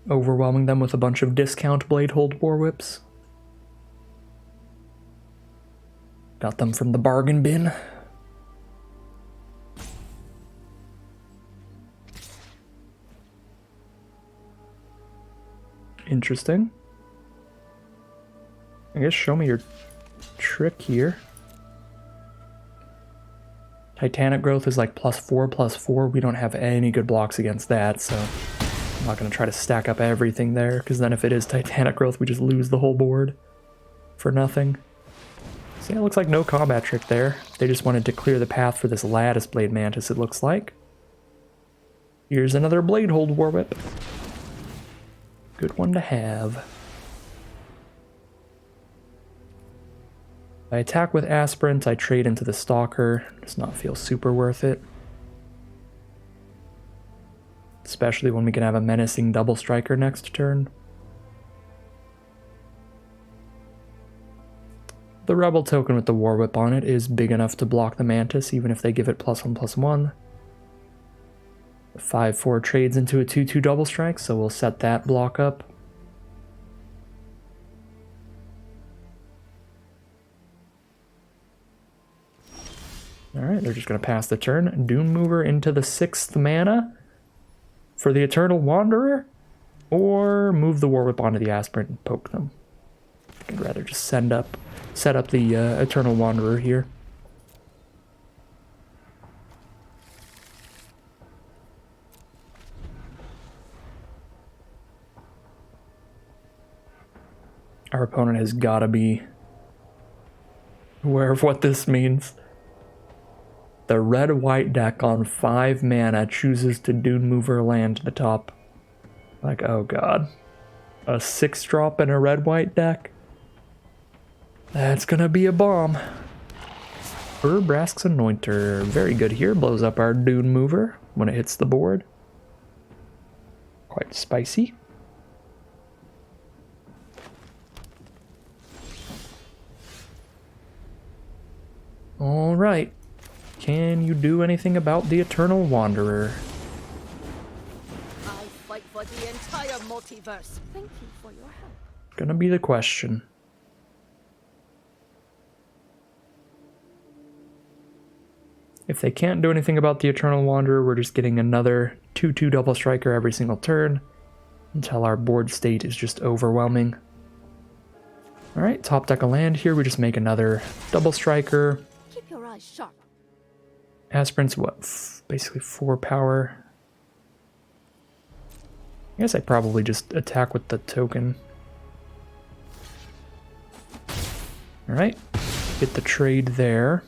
Overwhelming them with a bunch of discount Bladehold War Whips. Got them from the bargain bin. Interesting. I guess show me your trick here. Titanic Growth is like +4/+4. We don't have any good blocks against that, so I'm not going to try to stack up everything there, because then if it is Titanic Growth, we just lose the whole board for nothing. So yeah, it looks like no combat trick there. They just wanted to clear the path for this Lattice Blade Mantis, it looks like. Here's another Bladehold War Whip. Good one to have. I attack with Aspirant, I trade into the Stalker. Does not feel super worth it. Especially when we can have a menacing Double Striker next turn. The Rebel token with the War Whip on it is big enough to block the Mantis, even if they give it +1/+1. The 5/4 trades into a 2/2 Double Strike, so we'll set that block up. Alright, they're just going to pass the turn. Dune Mover into the 6th mana for the Eternal Wanderer, or move the War Whip onto the Aspirant and poke them. I'd rather just set up the Eternal Wanderer here. Our opponent has got to be aware of what this means. The red-white deck on 5 mana chooses to Dune Mover land to the top. Like, oh god. A 6-drop in a red-white deck? That's gonna be a bomb. Brask's Anointer. Very good here. Blows up our Dune Mover when it hits the board. Quite spicy. Alright. Can you do anything about the Eternal Wanderer?
I fight for the entire multiverse. Thank you for your help.
Gonna be the question. If they can't do anything about the Eternal Wanderer, we're just getting another 2/2 Double Striker every single turn until our board state is just overwhelming. Alright, top deck a land here. We just make another Double Striker.
Keep your eyes sharp.
Aspirant's what? Basically 4 power. I guess I probably just attack with the token. Alright, get the trade there.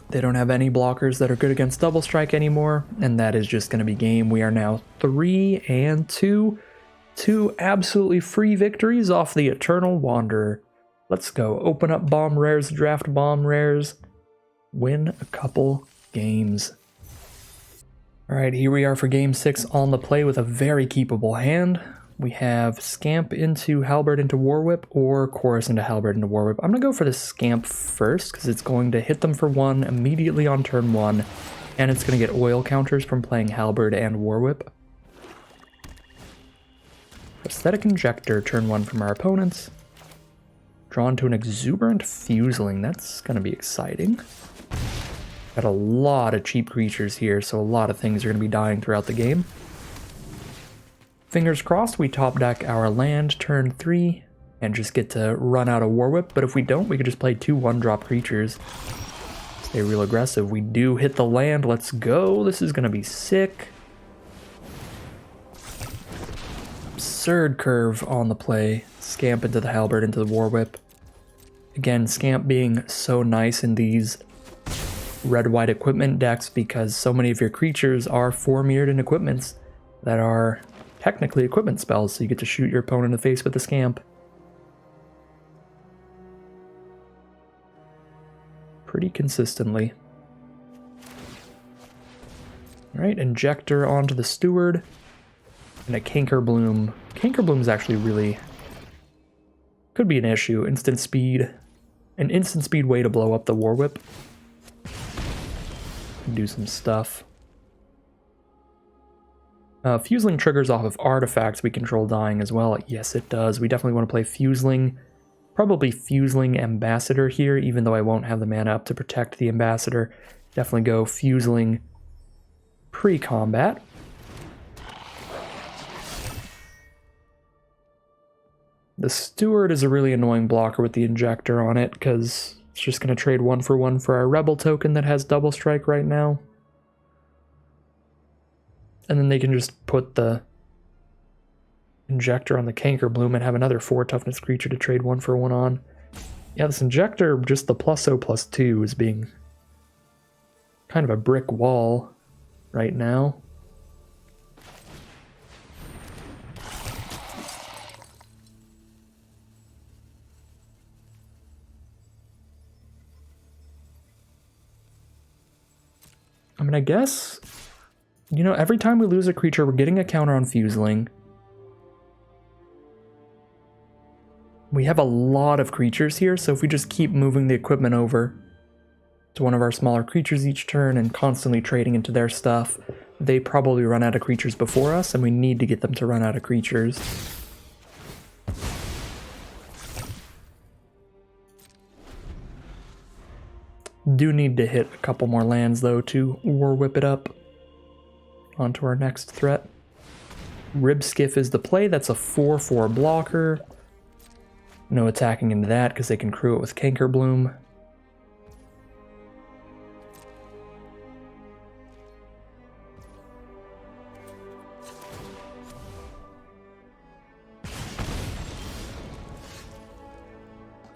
They don't have any blockers that are good against double strike anymore, and that is just going to be game. We are now 3-2. Two absolutely free victories off the Eternal Wanderer. Let's go. Open up bomb rares, draft bomb rares, win a couple games. Alright, here we are for game 6 on the play with a very keepable hand. We have Scamp into Halberd into Warwhip or Chorus into Halberd into Warwhip. I'm going to go for the Scamp first because it's going to hit them for 1 immediately on turn 1, and it's going to get oil counters from playing Halberd and Warwhip. Aesthetic Injector, turn 1 from our opponents. Drawn to an Exuberant Fuseling, that's going to be exciting. Got a lot of cheap creatures here, so a lot of things are going to be dying throughout the game. Fingers crossed we top deck our land turn 3 and just get to run out a Warwhip, but if we don't, we could just play 2 1-drop creatures. Stay real aggressive. We do hit the land, let's go. This is going to be sick. Absurd curve on the play. Scamp into the Halberd into the Warwhip. Again, Scamp being so nice in these red-white equipment decks because so many of your creatures are 4 Mirrodin equipments that are technically equipment spells, so you get to shoot your opponent in the face with the Scamp. Pretty consistently. Alright, Injector onto the Steward. And a Cankerbloom. Cankerbloom is actually really... could be an issue. Instant speed. An instant speed way to blow up the Warwhip. Do some stuff. Fuseling triggers off of artifacts we control dying as well. Yes, it does. We definitely want to play Fuseling. Probably Fuseling Ambassador here, even though I won't have the mana up to protect the Ambassador. Definitely go Fuseling pre-combat. The Steward is a really annoying blocker with the Injector on it, because it's just going to trade 1 for 1 for our Rebel token that has double strike right now. And then they can just put the Injector on the Cankerbloom and have another 4 toughness creature to trade 1 for 1 on. Yeah, this Injector, just the +0/+2 is being kind of a brick wall right now. I mean, I guess, you know, every time we lose a creature, we're getting a counter on Fuseling. We have a lot of creatures here, so if we just keep moving the equipment over to one of our smaller creatures each turn and constantly trading into their stuff, they probably run out of creatures before us, and we need to get them to run out of creatures. Do need to hit a couple more lands, though, to Warwhip it up onto our next threat. Ribskiff is the play. That's a 4/4 blocker. No attacking into that because they can crew it with Cankerbloom.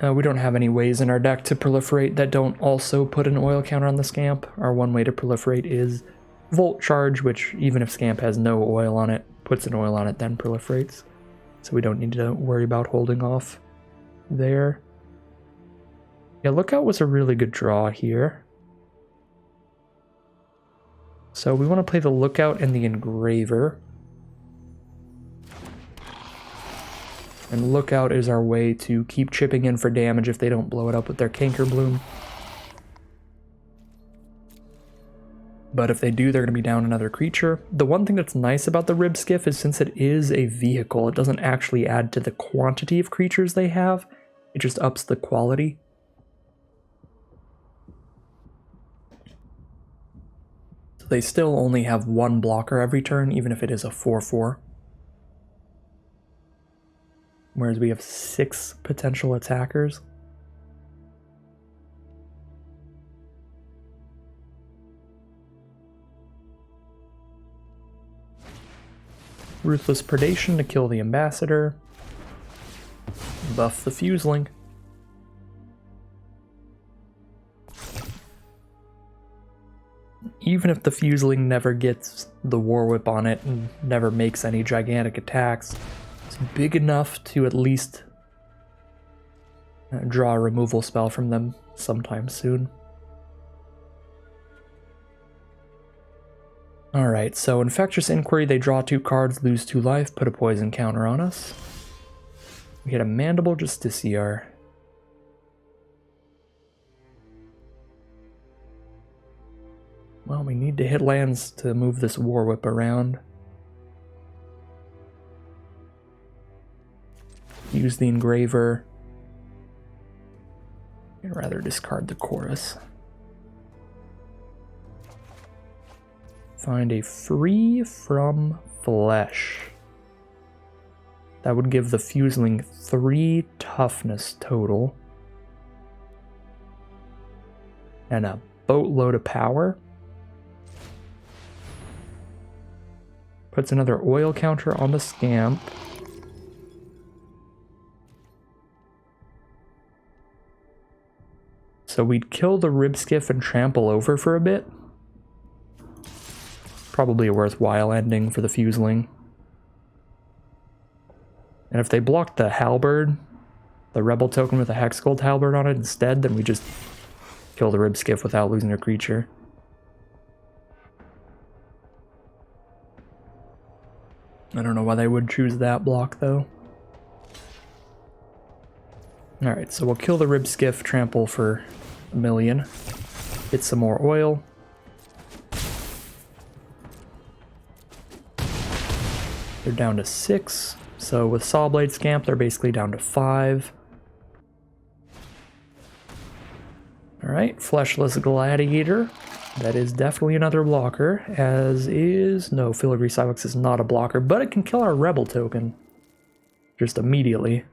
We don't have any ways in our deck to proliferate that don't also put an oil counter on the Scamp. Our one way to proliferate is Volt Charge, which even if Scamp has no oil on it, puts an oil on it, then proliferates. So we don't need to worry about holding off there. Yeah, Lookout was a really good draw here. So we want to play the Lookout and the Engraver. And Lookout is our way to keep chipping in for damage if they don't blow it up with their Cankerbloom. But if they do, they're going to be down another creature. The one thing that's nice about the Ribskiff is since it is a vehicle, it doesn't actually add to the quantity of creatures they have. It just ups the quality. So they still only have 1 blocker every turn, even if it is a 4/4. Whereas we have 6 potential attackers. Ruthless Predation to kill the Ambassador. Buff the Fuseling. Even if the Fuseling never gets the War Whip on it and never makes any gigantic attacks, it's big enough to at least draw a removal spell from them sometime soon. Alright, so Infectious Inquiry, they draw 2 cards, lose 2 life, put a poison counter on us. We get a Mandible Justiciar. Well, we need to hit lands to move this War Whip around. Use the Engraver. I'd rather discard the Chorus. Find a Free from Flesh. That would give the Fuseling 3 toughness total. And a boatload of power. Puts another oil counter on the Scamp. So we'd kill the Ribskiff and trample over for a bit. Probably a worthwhile ending for the Fuseling. And if they blocked the Halberd, the Rebel token with a Hex Gold Halberd on it instead, then we just kill the Ribskiff without losing a creature. I don't know why they would choose that block, though. Alright, so we'll kill the Ribskiff, trample for 1,000,000. Get some more oil. They're down to 6. So with Sawblade Scamp, they're basically down to 5. Alright, Fleshless Gladiator. That is definitely another blocker, as is... No, Filigree Silex is not a blocker, but it can kill our Rebel token. Just immediately.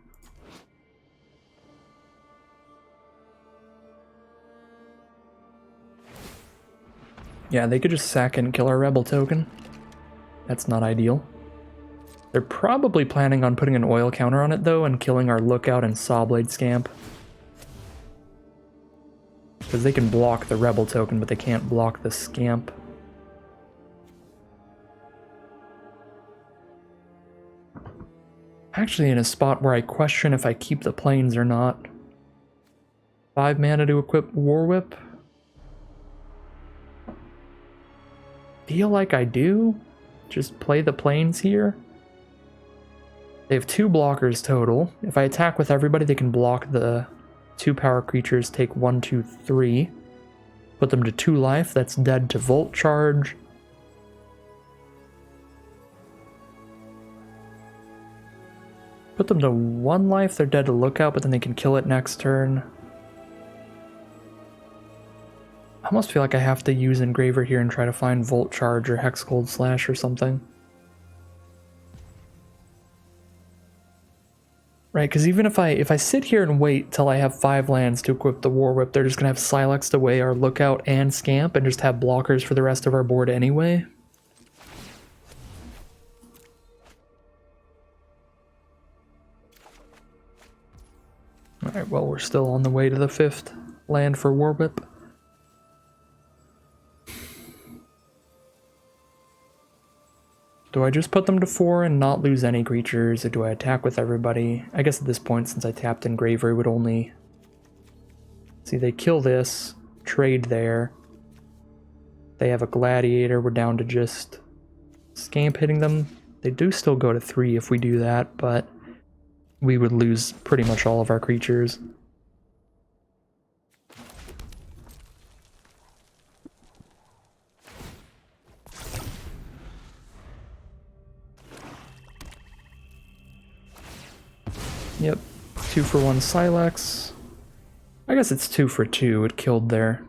Yeah, they could just sack and kill our Rebel token. That's not ideal. They're probably planning on putting an oil counter on it, though, and killing our Lookout and Sawblade Scamp. Because they can block the Rebel token, but they can't block the Scamp. Actually in a spot where I question if I keep the planes or not. 5 mana to equip War Whip? Feel like I do? Just play the planes here? They have 2 blockers total. If I attack with everybody, they can block the 2 power creatures, take 1, 2, 3. Put them to 2 life, that's dead to Volt Charge. Put them to 1 life, they're dead to Lookout, but then they can kill it next turn. I almost feel like I have to use Engraver here and try to find Volt Charge or Hexgold Slash or something. Right, because even if I sit here and wait till I have 5 lands to equip the War Whip, they're just going to have Silexed away our Lookout and Scamp and just have blockers for the rest of our board anyway. Alright, well, we're still on the way to the 5th land for War Whip. Do I just put them to 4 and not lose any creatures, or do I attack with everybody? I guess at this point, since I tapped Engraver, it would only... See, they kill this, trade there. They have a Gladiator, we're down to just Scamp hitting them. They do still go to 3 if we do that, but we would lose pretty much all of our creatures. Yep, 2 for 1 Silex. I guess it's 2 for 2, it killed their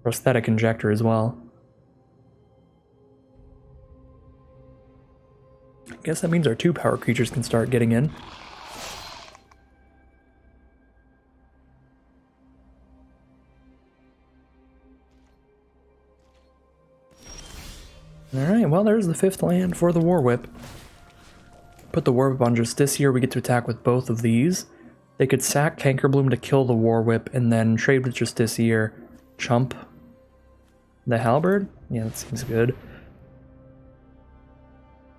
Prosthetic Injector as well. I guess that means our 2 power creatures can start getting in. Alright, well there's the 5th land for the War Whip. Put the War Whip on Justiciar, we get to attack with both of these. They could sack Cankerbloom to kill the War Whip and then trade with Justiciar, chump the Halberd. Yeah, that seems good.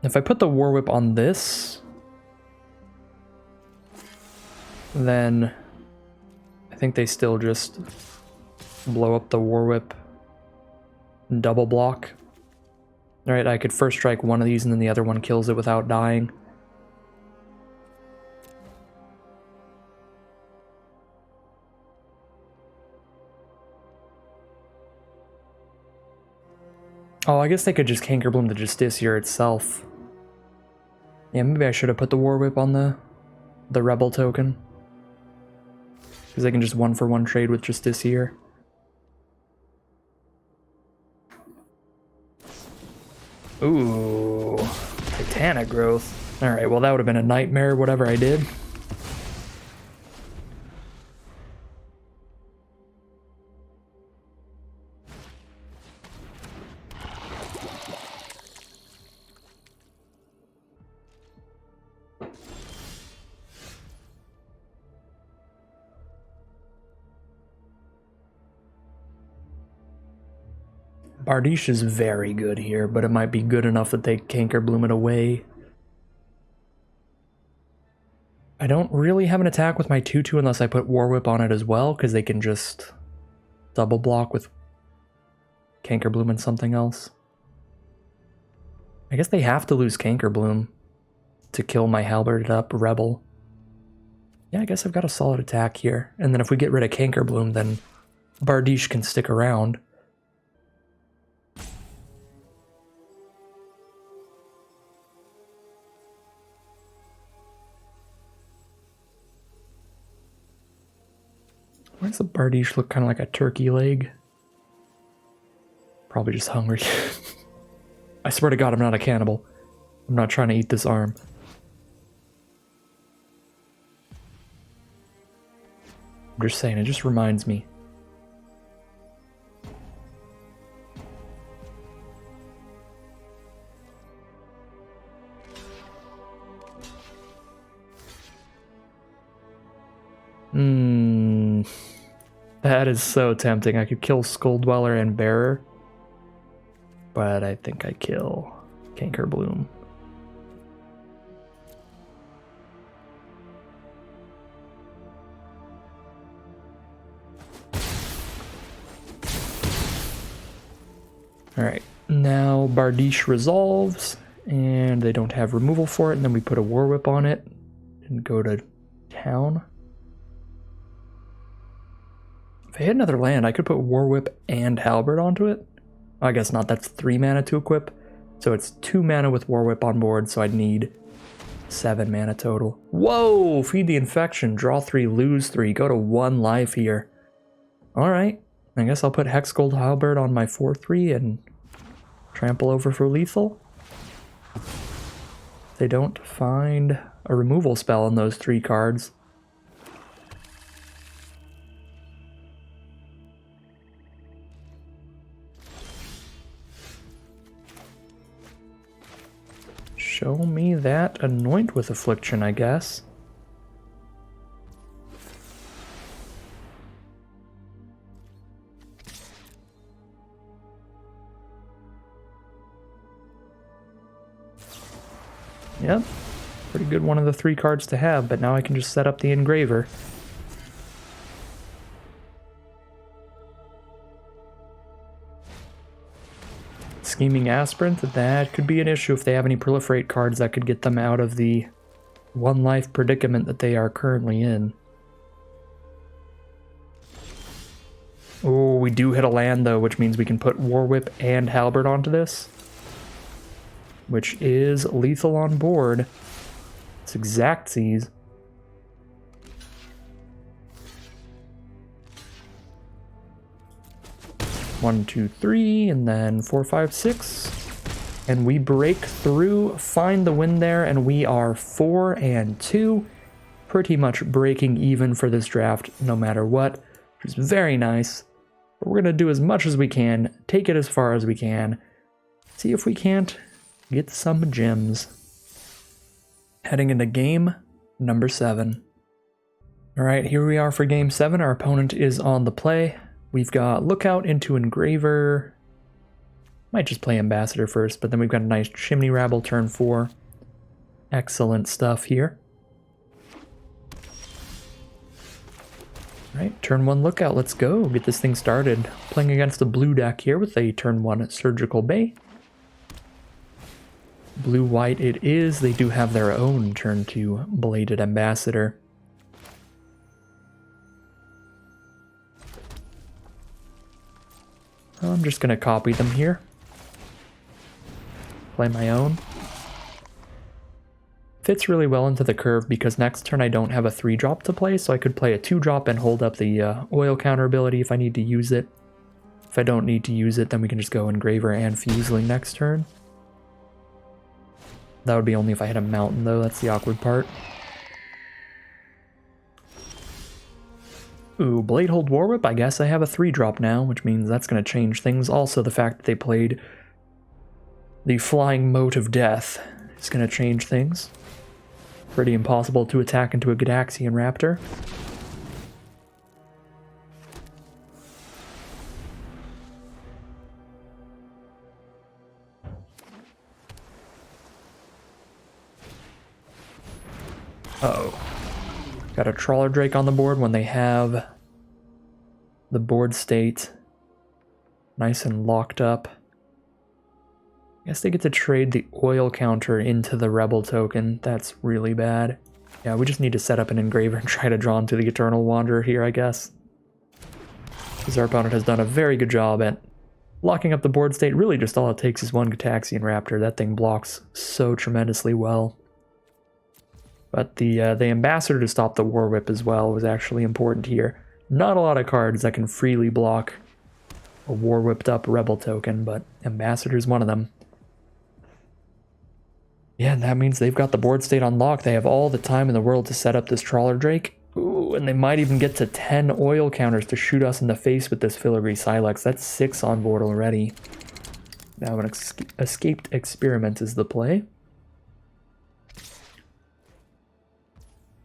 If I put the War Whip on this, then I think they still just blow up the War Whip and double block. Alright, I could first strike one of these and then the other one kills it without dying. Oh, I guess they could just Cankerbloom the Justiciar itself. Yeah, maybe I should have put the War Whip on the Rebel token. Because they can just 1-for-1 trade with Justiciar. Ooh, Titanic Growth. Alright, well that would have been a nightmare, whatever I did. Bardiche is very good here, but it might be good enough that they Cankerbloom it away. I don't really have an attack with my 2/2 unless I put War Whip on it as well, because they can just double block with Cankerbloom and something else. I guess they have to lose Cankerbloom to kill my Halberded up Rebel. Yeah, I guess I've got a solid attack here. And then if we get rid of Cankerbloom, then Bardiche can stick around. Why does the Bardiche look kind of like a turkey leg? Probably just hungry. I swear to God, I'm not a cannibal. I'm not trying to eat this arm. I'm just saying, it just reminds me. That is so tempting. I could kill Skull Dweller and Bearer, but I think I kill Cankerbloom. Alright, now Bardiche resolves, and they don't have removal for it, and then we put a War Whip on it and go to town. If I hit another land, I could put War Whip and Halberd onto it. I guess not, that's 3 mana to equip. So it's 2 mana with War Whip on board, so I'd need 7 mana total. Whoa! Feed the Infection, draw 3, lose 3, go to 1 life here. Alright, I guess I'll put Hexgold Halberd on my 4/3 and trample over for lethal. They don't find a removal spell in those 3 cards. Show me that Anoint with Affliction, I guess. Yep, pretty good one of the 3 cards to have, but now I can just set up the Engraver. Scheming Aspirant, that could be an issue if they have any Proliferate cards that could get them out of the 1 life predicament that they are currently in. Oh, we do hit a land though, which means we can put War Whip and Halberd onto this, which is lethal on board. It's Exactsies. One, two, three, and then 4, 5, 6. And we break through, find the win there, and we are 4-2. Pretty much breaking even for this draft no matter what, which is very nice. But we're going to do as much as we can, take it as far as we can, see if we can't get some gems. Heading into game number 7. Alright, here we are for game 7. Our opponent is on the play. We've got Lookout into Engraver. Might just play Ambassador first, but then we've got a nice Chimney Rabble turn 4. Excellent stuff here. Alright, turn 1 Lookout, let's go. Get this thing started. Playing against the blue deck here with a turn 1 Surgical Bay. Blue-white it is. They do have their own turn 2 Bladed Ambassador. I'm just going to copy them here. Play my own. Fits really well into the curve because next turn I don't have a 3-drop to play, so I could play a 2-drop and hold up the oil counter ability if I need to use it. If I don't need to use it, then we can just go Engraver and Fuseling next turn. That would be only if I hit a mountain though, that's the awkward part. Ooh, Bladehold Warwhip, I guess I have a 3-drop now, which means that's going to change things. Also, the fact that they played the Flying Mote of Death is going to change things. Pretty impossible to attack into a Gadaxian Raptor. Uh-oh. Got a Trawler Drake on the board when they have the board state nice and locked up. I guess they get to trade the oil counter into the Rebel token. That's really bad. Yeah, we just need to set up an Engraver and try to draw into the Eternal Wanderer here, I guess. Because our opponent has done a very good job at locking up the board state. Really just all it takes is one Gataxian Raptor. That thing blocks so tremendously well. But the Ambassador to stop the War Whip as well was actually important here. Not a lot of cards that can freely block a War Whipped up Rebel token, but Ambassador is one of them. Yeah, and that means they've got the board state unlocked. They have all the time in the world to set up this Trawler Drake. Ooh, and they might even get to 10 oil counters to shoot us in the face with this Filigree Silex. That's 6 on board already. Now an Escaped Experiment is the play.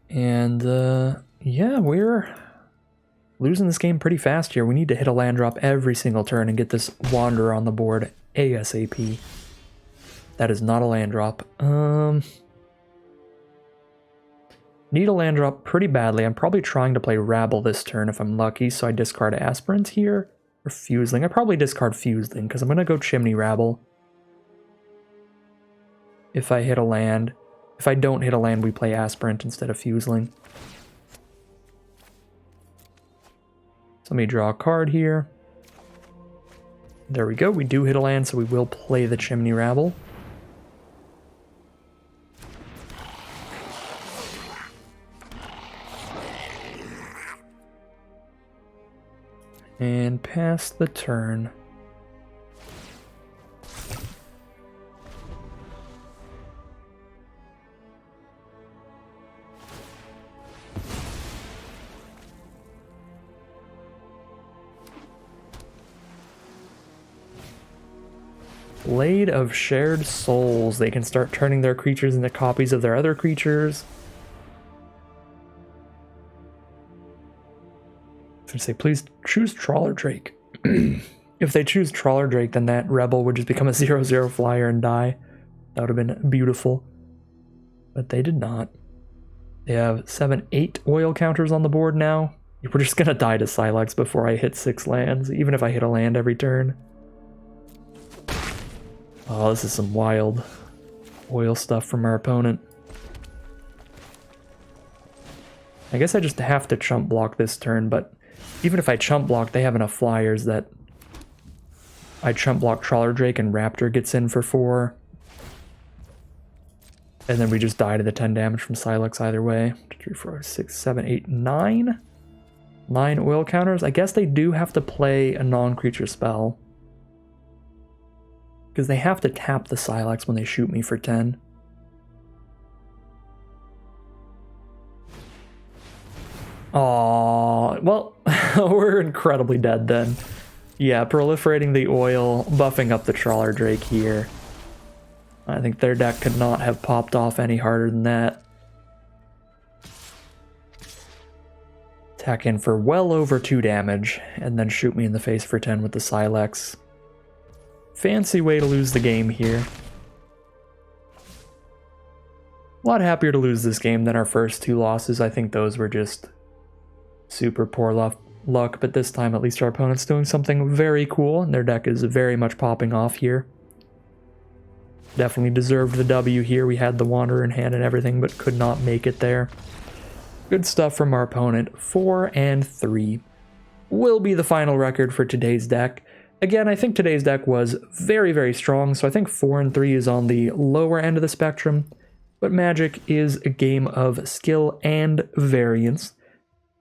And, yeah, we're losing this game pretty fast here. We need to hit a land drop every single turn and get this Wanderer on the board ASAP. That is not a land drop. Need a land drop pretty badly. I'm probably trying to play Rabble this turn if I'm lucky, so I discard Aspirant here. Or Fuseling. I probably discard Fuseling, because I'm going to go Chimney Rabble. If I hit a land. If I don't hit a land, we play Aspirant instead of Fuseling. So let me draw a card here. There we go. We do hit a land, so we will play the Chimney Rabble. And pass the turn. Blade of Shared Souls. They can start turning their creatures into copies of their other creatures. I was gonna say, please choose Trawler Drake. If they choose Trawler Drake, then that Rebel would just become a 0/0 flyer and die. That would have been beautiful. But they did not. They have 7-8 oil counters on the board now. We're just gonna die to Silex before I hit 6 lands, even if I hit a land every turn. Oh, this is some wild oil stuff from our opponent. I guess I just have to chump block this turn, but even if I chump block, they have enough flyers that I chump block Trawler Drake and Raptor gets in for 4. And then we just die to the 10 damage from Silex either way. 2, 3, 4, 6, 7, 8, 9. 9 oil counters. I guess they do have to play a non-creature spell. Because they have to tap the Silex when they shoot me for 10. Aww, well, we're incredibly dead then. Yeah, proliferating the oil, buffing up the Trawler Drake here. I think their deck could not have popped off any harder than that. Attack in for well over 2 damage, and then shoot me in the face for 10 with the Sylex. Fancy way to lose the game here. A lot happier to lose this game than our first 2 losses. I think those were just super poor luck, but this time at least our opponent's doing something very cool, and their deck is very much popping off here. Definitely deserved the W here. We had the Wanderer in hand and everything, but could not make it there. Good stuff from our opponent. 4 and 3 will be the final record for today's deck. Again, I think today's deck was very, very strong, so I think 4 and 3 is on the lower end of the spectrum, but Magic is a game of skill and variance,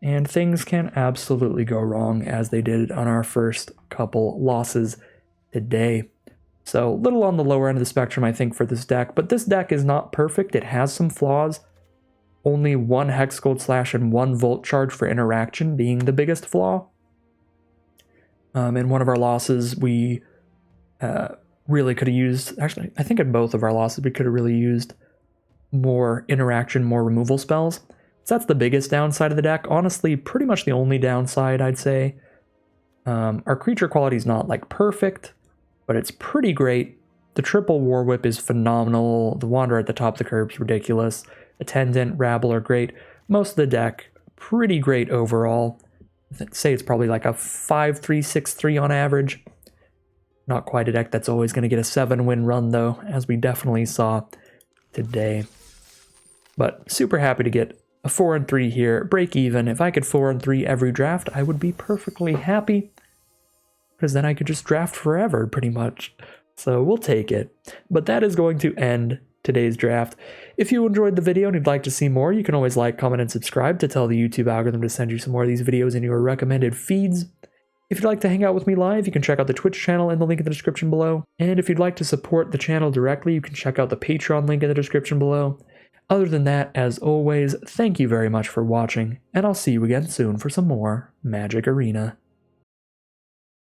and things can absolutely go wrong as they did on our first couple losses today. So, little on the lower end of the spectrum, I think, for this deck, but this deck is not perfect. It has some flaws. Only 1 Hex Gold Slash and 1 Volt Charge for interaction being the biggest flaw. In one of our losses, we really could have used, actually, I think in both of our losses, we could have really used more interaction, more removal spells. So that's the biggest downside of the deck. Honestly, pretty much the only downside, I'd say. Our creature quality is not, like, perfect, but it's pretty great. The triple War Whip is phenomenal. The Wanderer at the top of the curve is ridiculous. Attendant, Rabble are great. Most of the deck, pretty great overall. I'd say it's probably like a 5-3, 6-3 on average. Not quite a deck that's always going to get a 7-win run, though, as we definitely saw today. But super happy to get a 4 and 3 here. Break even. If I could 4 and 3 every draft, I would be perfectly happy, because then I could just draft forever, pretty much. So we'll take it. But that is going to end today's draft. If you enjoyed the video and you'd like to see more, you can always like, comment, and subscribe to tell the YouTube algorithm to send you some more of these videos in your recommended feeds. If you'd like to hang out with me live, you can check out the Twitch channel in the link in the description below. And if you'd like to support the channel directly, you can check out the Patreon link in the description below. Other than that, as always, thank you very much for watching, and I'll see you again soon for some more Magic Arena.